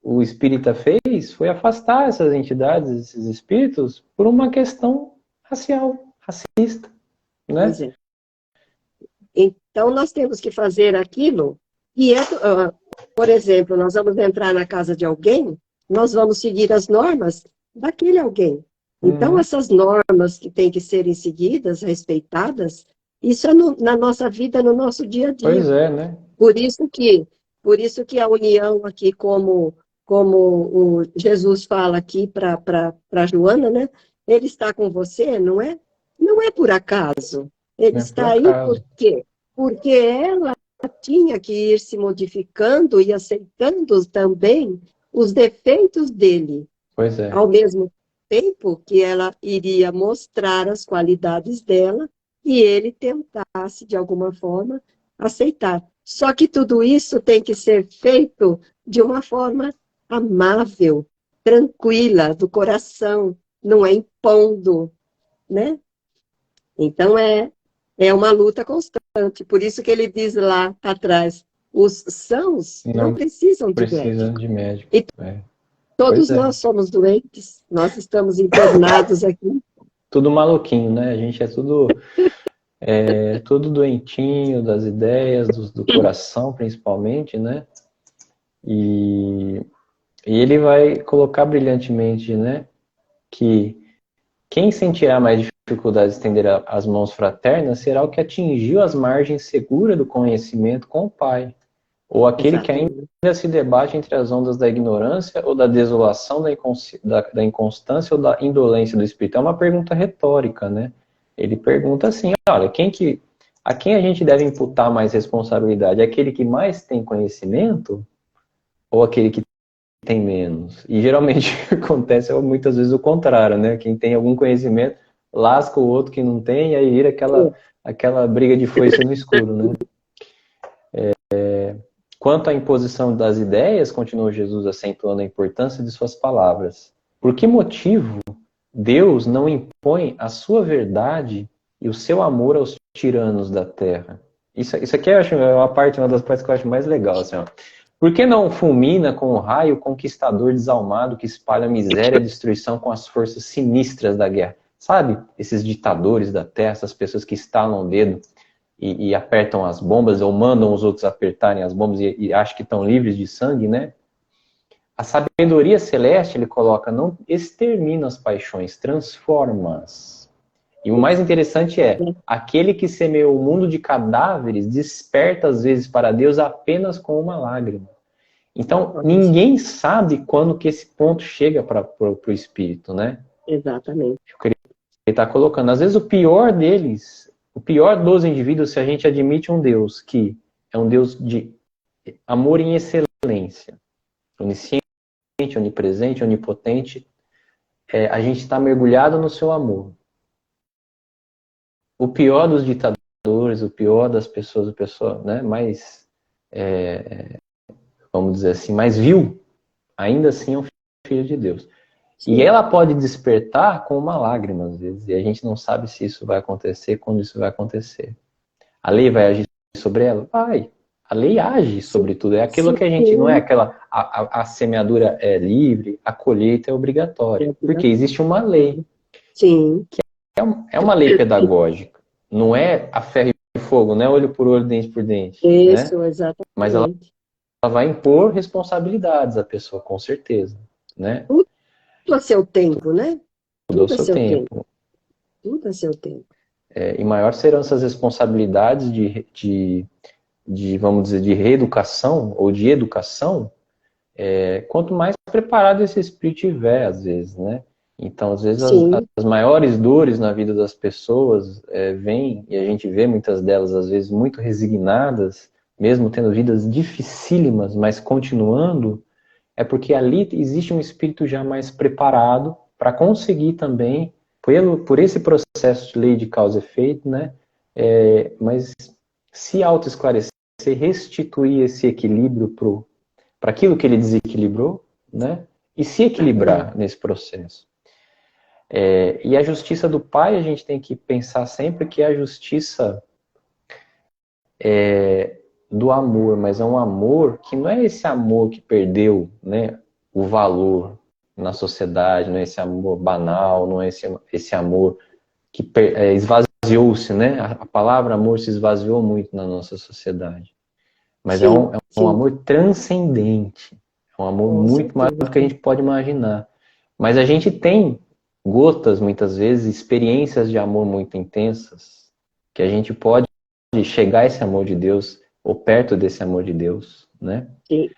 o espírita fez foi afastar essas entidades, esses espíritos, por uma questão racial, racista, pois né? é. Então, nós temos que fazer aquilo que por exemplo, nós vamos entrar na casa de alguém, nós vamos seguir as normas daquele alguém. Então, Uhum. essas normas que têm que serem seguidas, respeitadas, isso é na nossa vida, no nosso dia a Pois dia. é, né? Por isso que, por isso que a união aqui, como o Jesus fala aqui para Joana, né? Ele está com você, não é? Não é por acaso. Ele Não é por está aí por acaso. quê? Porque ela tinha que ir se modificando e aceitando também os defeitos dele, Pois é. ao mesmo tempo que ela iria mostrar as qualidades dela e ele tentasse, de alguma forma, aceitar. Só que tudo isso tem que ser feito de uma forma amável, tranquila, do coração, não é impondo, né? Então é uma luta constante. Por isso que ele diz lá atrás, os sãos não Não precisam de precisa médico. de médico. E É. Pois todos é. nós somos doentes, nós estamos internados aqui. Tudo maluquinho, né? A gente tudo doentinho das ideias, do coração principalmente, né? E, e ele vai colocar brilhantemente, né? Que quem sentirá mais dificuldade de estender as mãos fraternas será o que atingiu as margens seguras do conhecimento com o Pai, ou aquele que ainda Exatamente. se debate entre as ondas da ignorância ou da desolação, da inconstância ou da indolência do espírito. É uma pergunta retórica, né? Ele pergunta assim, olha, a quem a gente deve imputar mais responsabilidade? Aquele que mais tem conhecimento ou aquele que tem menos? E geralmente acontece muitas vezes o contrário, né? Quem tem algum conhecimento lasca o outro que não tem, e aí vira aquela briga de foice no escuro, né? Quanto à imposição das ideias, continuou Jesus acentuando a importância de suas palavras. Por que motivo Deus não impõe a sua verdade e o seu amor aos tiranos da terra? Isso aqui eu acho uma das partes que eu acho mais legal. Assim, ó. Por que não fulmina com o raio o conquistador desalmado que espalha miséria e destruição com as forças sinistras da guerra? sabe? Esses ditadores da terra, essas pessoas que estalam o dedo e apertam as bombas, ou mandam os outros apertarem as bombas e acham que estão livres de sangue, né? A sabedoria celeste, ele coloca, não extermina as paixões, transforma-as. E o mais interessante é, aquele que semeou o mundo de cadáveres desperta às vezes para Deus apenas com uma lágrima. Então, ninguém sabe quando que esse ponto chega para o espírito, né? Exatamente. Ele está colocando. Às vezes o pior deles, o pior dos indivíduos, se a gente admite um Deus que é um Deus de amor em excelência, onisciente, onipresente, onipotente, a gente está mergulhado no seu amor. O pior dos ditadores, o pior das pessoas, o pessoa, né, mais, vamos dizer assim, mais vil, ainda assim é um filho de Deus. Sim. E ela pode despertar com uma lágrima, às vezes, e a gente não sabe se isso vai acontecer, quando isso vai acontecer. A lei vai agir sobre ela? Vai. A lei age sobre tudo. É aquilo que a gente, não é aquela, a semeadura é livre, a colheita é obrigatória. Porque existe uma lei. Sim. Que é uma lei pedagógica. Não é a ferro e fogo, não é olho por olho, dente por dente. Isso, né? exatamente. Mas ela vai impor responsabilidades à pessoa, com certeza. Né? Tudo a seu tempo, né? Tudo ao seu tempo. Tudo a seu tempo. E maior serão essas responsabilidades de, vamos dizer, de reeducação ou de educação, quanto mais preparado esse espírito tiver, às vezes, né? Então, às vezes, as maiores dores na vida das pessoas vêm, e a gente vê muitas delas, às vezes, muito resignadas, mesmo tendo vidas dificílimas, mas continuando, é porque ali existe um espírito já mais preparado para conseguir também, por esse processo de lei de causa e efeito, né? Mas se autoesclarecer, restituir esse equilíbrio para aquilo que ele desequilibrou, né? E se equilibrar nesse processo. E a justiça do Pai, a gente tem que pensar sempre que é a justiça do amor, mas é um amor que não é esse amor que perdeu, né, o valor na sociedade, não é esse amor banal, não é esse amor que esvaziou-se, né? A palavra amor se esvaziou muito na nossa sociedade. Mas é um amor transcendente. É um amor muito maior do que a gente pode imaginar. Mas a gente tem gotas, muitas vezes, experiências de amor muito intensas, que a gente pode chegar a esse amor de Deus, ou perto desse amor de Deus, né? Sim.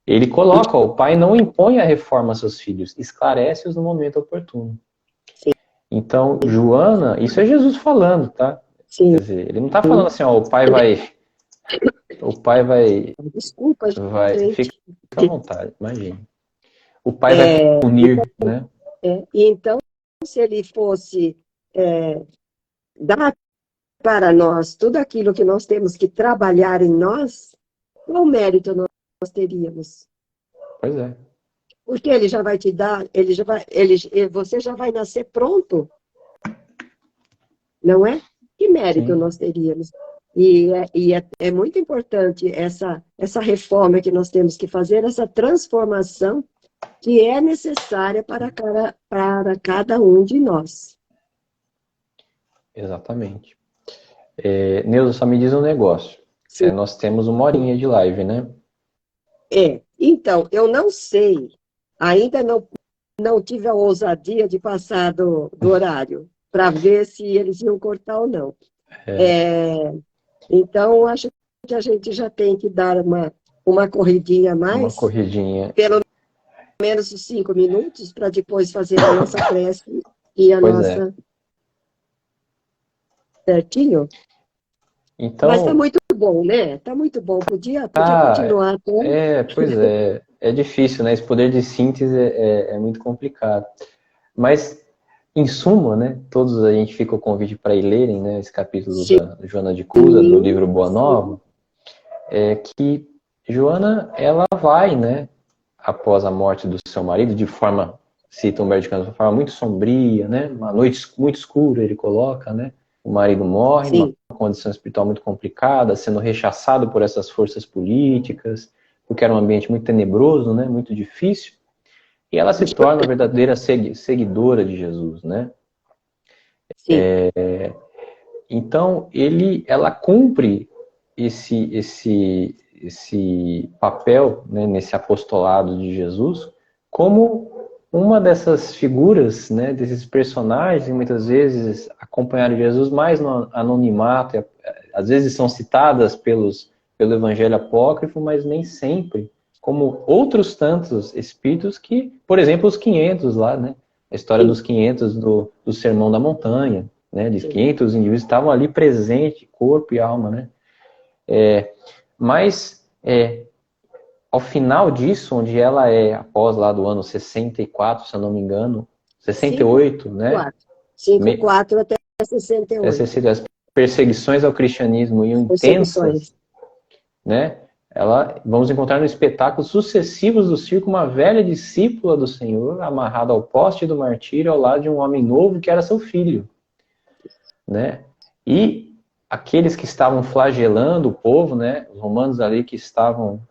Ele coloca, o pai não impõe a reforma a seus filhos, esclarece-os no momento oportuno. Sim. Então, Joana, isso é Jesus falando, tá? Sim. Quer dizer, ele não está falando assim, ó, o pai vai... Desculpa, gente. Fica à vontade, imagine. O pai vai punir, né? E então, se ele fosse dar para nós tudo aquilo que nós temos que trabalhar em nós, qual mérito nós teríamos? Pois é. Porque ele já vai te dar, você já vai nascer pronto, não é? Que mérito nós teríamos? E é muito importante essa reforma que nós temos que fazer, essa transformação que é necessária para cada um de nós. Exatamente. Neuza, só me diz um negócio. Nós temos 1 horinha de live, né? Então, eu não sei, ainda não tive a ousadia de passar do horário, para ver se eles iam cortar ou não. Então, acho que a gente já tem que dar uma corridinha a mais. Uma corridinha. Pelo menos uns 5 minutos, para depois fazer a nossa prece e a nossa... Certinho? Então, mas está muito bom, né? Está muito bom. Podia continuar até. Pois é. É difícil, né? Esse poder de síntese é muito complicado. Mas, em suma, né? Todos a gente fica o convite para ir lerem, né? Esse capítulo da Joana de Cusa, do livro Boa Nova. Que Joana, ela vai, né? Após a morte do seu marido, de forma, cita Humberto de Campos, de forma muito sombria, né? Uma noite muito escura, ele coloca, né? O marido morre, numa condição espiritual muito complicada, sendo rechaçado por essas forças políticas, porque era um ambiente muito tenebroso, né? Muito difícil. E ela se torna uma verdadeira seguidora de Jesus, né? Sim, Então, ela cumpre esse papel, né, nesse apostolado de Jesus como uma dessas figuras, né, desses personagens que muitas vezes acompanharam Jesus mais no anonimato, às vezes são citadas pelo Evangelho Apócrifo, mas nem sempre, como outros tantos espíritos que, por exemplo, os 500 lá, né, a história sim, dos 500 do Sermão da Montanha, né, de sim. 500 indivíduos estavam ali presentes, corpo e alma, né, mas ao final disso, onde ela após lá do ano 64, se eu não me engano, 68, né? 5-4. 5-4 até 68. As perseguições ao cristianismo iam Perseguições. intensas, né? Vamos encontrar no espetáculo sucessivos do circo uma velha discípula do Senhor, amarrada ao poste do martírio ao lado de um homem novo que era seu filho, né? E aqueles que estavam flagelando o povo, né? Os romanos ali que estavam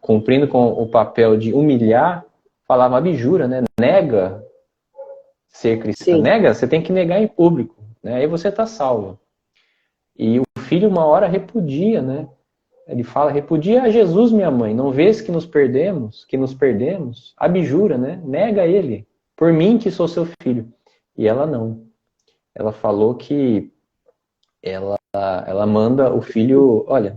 cumprindo com o papel de humilhar, falava abjura, né? Nega ser cristã. Sim, Nega, você tem que negar em público, né? Aí você está salvo. E o filho uma hora repudia, né? Ele fala, repudia a Jesus, minha mãe. Não vês que nos perdemos? Que nos perdemos? Abjura, né? Nega ele. Por mim que sou seu filho. E ela não. Ela falou que ela manda o filho, olha,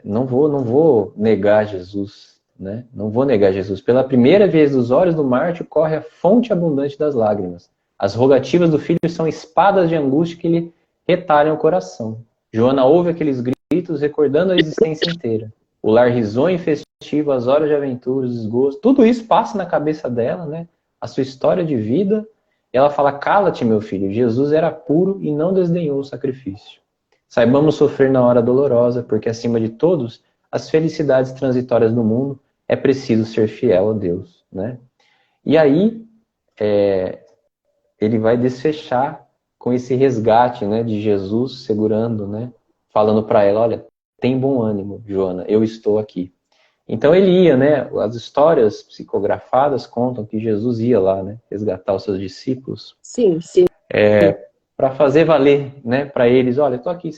não vou negar Jesus, né? Não vou negar Jesus. Pela primeira vez dos olhos do mártir corre a fonte abundante das lágrimas. As rogativas do filho são espadas de angústia que lhe retalham o coração. Joana ouve aqueles gritos recordando a existência inteira. O lar risonho e festivo, as horas de aventura, os desgostos, tudo isso passa na cabeça dela, né? A sua história de vida. E ela fala, cala-te, meu filho, Jesus era puro e não desdenhou o sacrifício. Saibamos sofrer na hora dolorosa, porque acima de todos, as felicidades transitórias do mundo, é preciso ser fiel a Deus, né? E aí, ele vai desfechar com esse resgate, né, de Jesus segurando, né, falando para ela, olha, tem bom ânimo, Joana, eu estou aqui. Então ele ia, né, as histórias psicografadas contam que Jesus ia lá, né, resgatar os seus discípulos, sim, sim. para fazer valer, né, para eles, olha, eu tô aqui,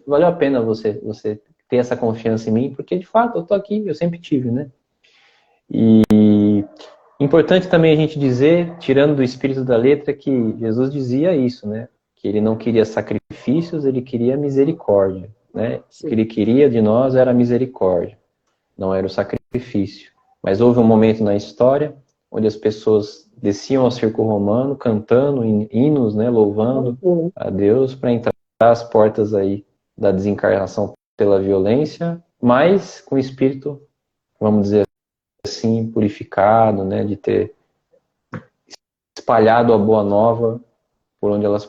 valeu a pena você ter essa confiança em mim, porque de fato eu tô aqui, eu sempre tive, né? E importante também a gente dizer, tirando do espírito da letra, que Jesus dizia isso, né? Que ele não queria sacrifícios, ele queria misericórdia, né? O que Sim. ele queria de nós era a misericórdia, não era o sacrifício. Mas houve um momento na história onde as pessoas desciam ao circo romano cantando hinos, né, louvando Uhum. a Deus para entrar as portas aí da desencarnação pela violência, mas com o espírito, vamos dizer assim, purificado, né, de ter espalhado a boa nova por onde elas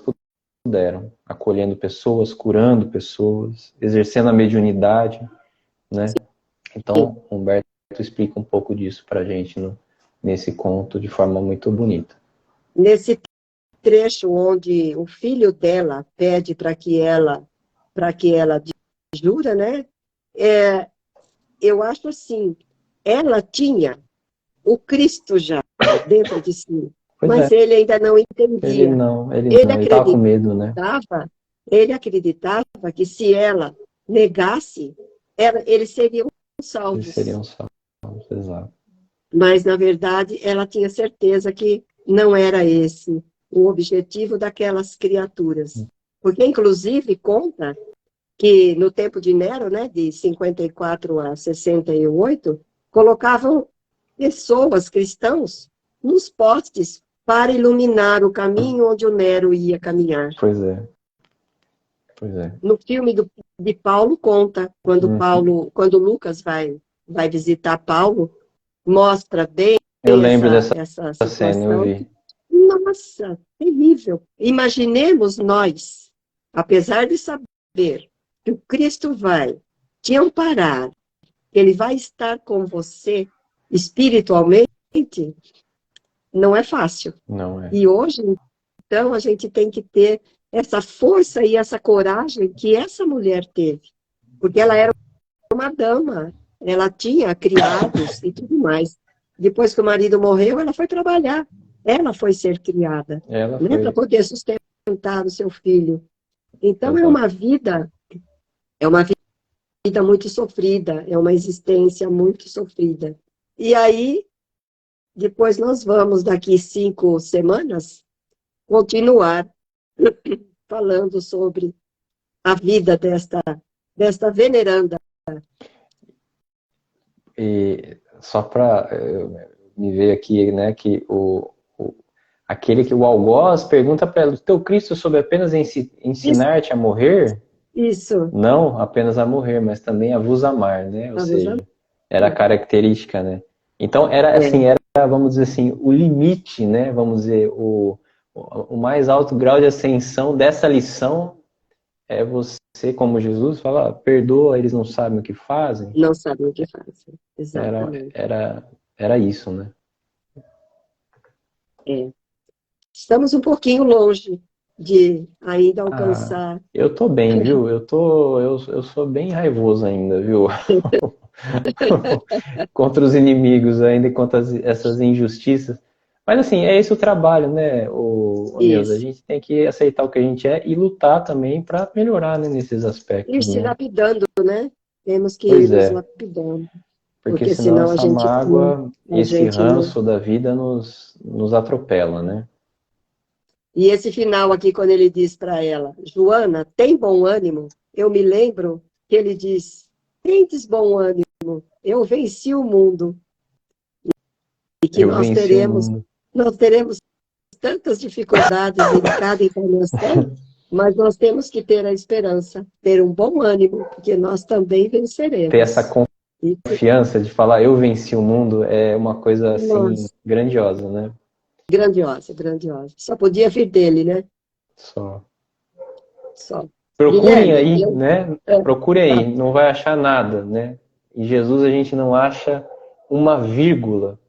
puderam, acolhendo pessoas, curando pessoas, exercendo a mediunidade, né? Sim. Então, Humberto explica um pouco disso para a gente nesse conto de forma muito bonita. Nesse trecho onde o filho dela pede para que ela jura, né? Eu acho assim, ela tinha o Cristo já dentro de si, Pois é, mas ele ainda não entendia. Ele ele estava com medo, né? acreditava, ele acreditava que se ela negasse, eles seriam Eles salvos. seriam salvos, exato. Mas, na verdade, ela tinha certeza que não era esse o objetivo daquelas criaturas. Porque, inclusive, conta que no tempo de Nero, né, de 54 a 68, colocavam pessoas, cristãos, nos postes para iluminar o caminho onde o Nero ia caminhar. Pois é, pois é. No filme de Paulo conta, Uhum. quando Lucas vai visitar Paulo, mostra bem Eu lembro essa dessa cena, eu situação. vi. Nossa, terrível. Imaginemos nós, apesar de saber que o Cristo vai te amparar, que ele vai estar com você espiritualmente, não é fácil. Não é. E hoje, então, a gente tem que ter essa força e essa coragem que essa mulher teve, porque ela era uma dama, ela tinha criados e tudo mais. Depois que o marido morreu, ela foi trabalhar. Ela foi ser criada, Ela né, para foi. poder sustentar o seu filho. Então Exato. é uma vida muito sofrida, é uma existência muito sofrida. E aí, depois nós vamos, daqui 5 semanas, continuar falando sobre a vida desta veneranda. E só para me ver aqui, né, que aquele que o algoz pergunta para ela, teu Cristo soube apenas Isso, ensinar-te a morrer? isso, Não apenas a morrer, mas também a vos amar, né? Ou vamos amar. seja, era a característica, né? Então era assim, É, era, vamos dizer assim, o limite, né? Vamos dizer, o mais alto grau de ascensão dessa lição é você, como Jesus, fala, perdoa, eles não sabem o que fazem. não sabem o que fazem. Era, Exatamente. era, era isso, né? É. Estamos um pouquinho longe de ainda Ah, alcançar. eu tô bem, viu? Eu sou bem raivoso ainda, viu? Contra os inimigos ainda e contra essas injustiças. Mas assim, é esse o trabalho, né, o Neuza? A Isso. gente tem que aceitar o que a gente é e lutar também para melhorar, né, nesses Ir aspectos, se né? lapidando, né? Temos que ir Pois nos é, lapidando, porque porque senão senão essa mágoa, a esse gente não. ranço da vida nos atropela, né? E esse final aqui, quando ele diz para ela, Joana, tem bom ânimo? Eu me lembro que ele diz, tendes bom ânimo, eu venci o mundo. E que Eu venci o mundo. nós teremos tantas dificuldades em cada encarnação, mas nós temos que ter a esperança, ter um bom ânimo, porque nós também Ter essa venceremos. E confiança de falar eu venci o mundo é uma coisa assim nós, grandiosa, né? grandiosa, grandiosa. Só podia vir dele, né? Só. Só. Procurem Guilherme, aí, né? Procurem tá, aí, não vai achar nada, né? Em Jesus a gente não acha uma vírgula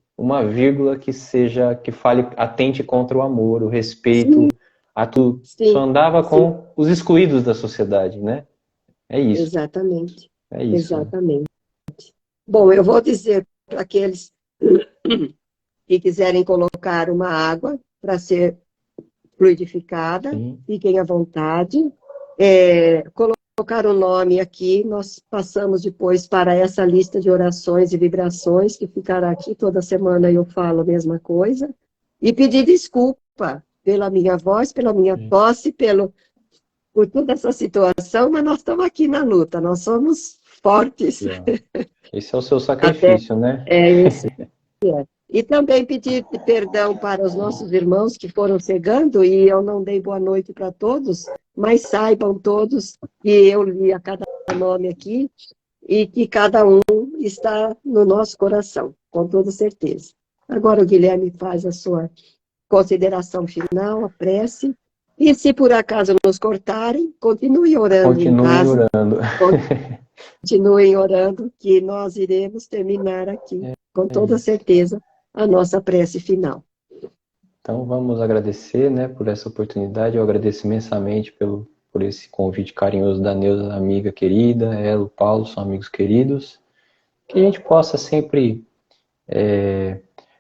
que seja, que fale, atente contra o amor, o sim, respeito, a tudo. Só sim, andava sim, com os excluídos da sociedade, né? exatamente, É isso, né? exatamente. Bom, eu vou dizer para aqueles que quiserem colocar uma água para ser fluidificada, Sim, fiquem à vontade. Colocar o nome aqui, nós passamos depois para essa lista de orações e vibrações, que ficará aqui, toda semana eu falo a mesma coisa, e pedir desculpa pela minha voz, pela minha sim. tosse, por toda essa situação, mas nós estamos aqui na luta, nós somos fortes, E, ó, esse é o seu até sacrifício, né? esse é. E também pedir perdão para os nossos irmãos que foram chegando, e eu não dei boa noite para todos, mas saibam todos que eu li a cada nome aqui e que cada um está no nosso coração, com toda certeza. Agora o Guilherme faz a sua consideração final, a prece, e se por acaso nos cortarem, continue orando em Continue casa, orando. continuem orando, que nós iremos terminar aqui, com É toda isso. certeza, a nossa prece final. Então vamos agradecer, né, por essa oportunidade. Eu agradeço imensamente por esse convite carinhoso da Neuza, amiga querida, ela, o Paulo, são amigos queridos. Que a gente possa sempre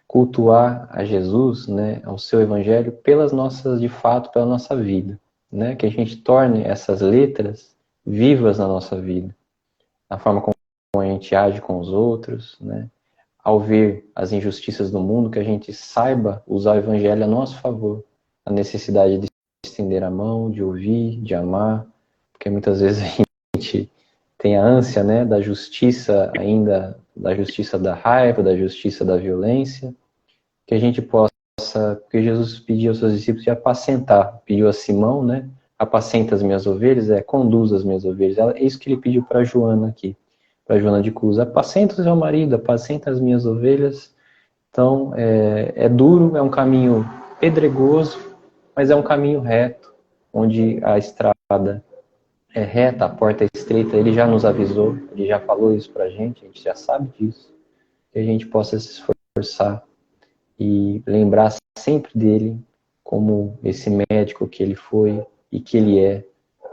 cultuar a Jesus, né, ao seu evangelho pelas nossas, de fato, pela nossa vida, né? Que a gente torne essas letras vivas na nossa vida, na forma como a gente age com os outros, né? Ao ver as injustiças do mundo, que a gente saiba usar o evangelho a nosso favor, a necessidade de estender a mão, de ouvir, de amar, porque muitas vezes a gente tem a ânsia, né, da justiça ainda, da justiça da raiva, da justiça da violência, que a gente possa, porque Jesus pediu aos seus discípulos de apacentar, pediu a Simão, né, apacenta as minhas ovelhas, conduz as minhas ovelhas, é isso que ele pediu para Joana aqui, para Joana de Cruz, apacenta o seu marido, apacenta as minhas ovelhas. Então, é duro, é um caminho pedregoso, mas é um caminho reto, onde a estrada é reta, a porta é estreita, ele já nos avisou, ele já falou isso pra gente, a gente já sabe disso, que a gente possa se esforçar e lembrar sempre dele como esse médico que ele foi e que ele é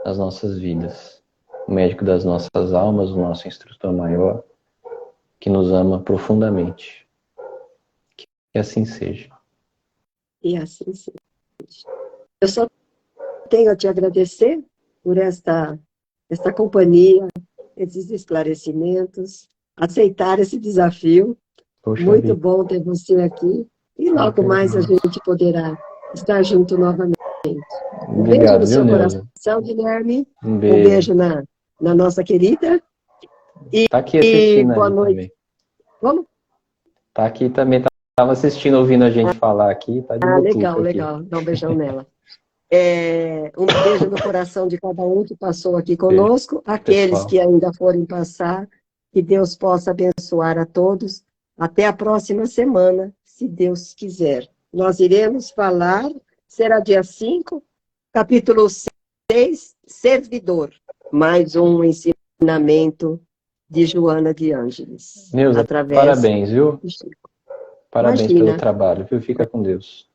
nas nossas vidas. O médico das nossas almas, o nosso instrutor maior, que nos ama profundamente. Que assim seja. E assim seja. Eu só tenho a te agradecer por esta companhia, esses esclarecimentos, aceitar esse desafio. Poxa Muito vida. bom ter você aqui. E Eu que logo mais a agradeço. gente poderá estar junto novamente. Um beijo Obrigado, no viu, seu Neuza? coração, Guilherme. Um Um beijo. beijo na nossa querida. Tá aqui E assistindo boa aí noite. também. Vamos? Tá aqui também, tava assistindo, ouvindo a gente falar aqui, tá de Ah, legal, botuca aqui. legal. Dá um beijão nela. Um beijo no coração de cada um que passou aqui Beijo, conosco. Aqueles que pessoal. ainda forem passar, que Deus possa abençoar a todos. Até a próxima semana, se Deus quiser. Nós iremos falar, será dia 5, capítulo 6, servidor. Mais um ensinamento de Joana de Ângeles, Neuza, através parabéns, viu? de Chico. Parabéns pelo Imagina, trabalho, viu? Fica com Deus.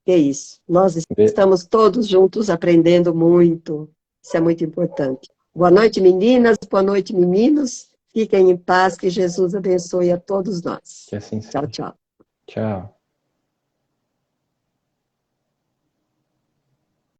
que é isso. Nós Be- estamos todos juntos aprendendo muito. Isso é muito importante. Boa noite, meninas. Boa noite, meninos. Fiquem em paz. Que Jesus abençoe a todos Que nós. assim Tchau, seja. tchau. Tchau.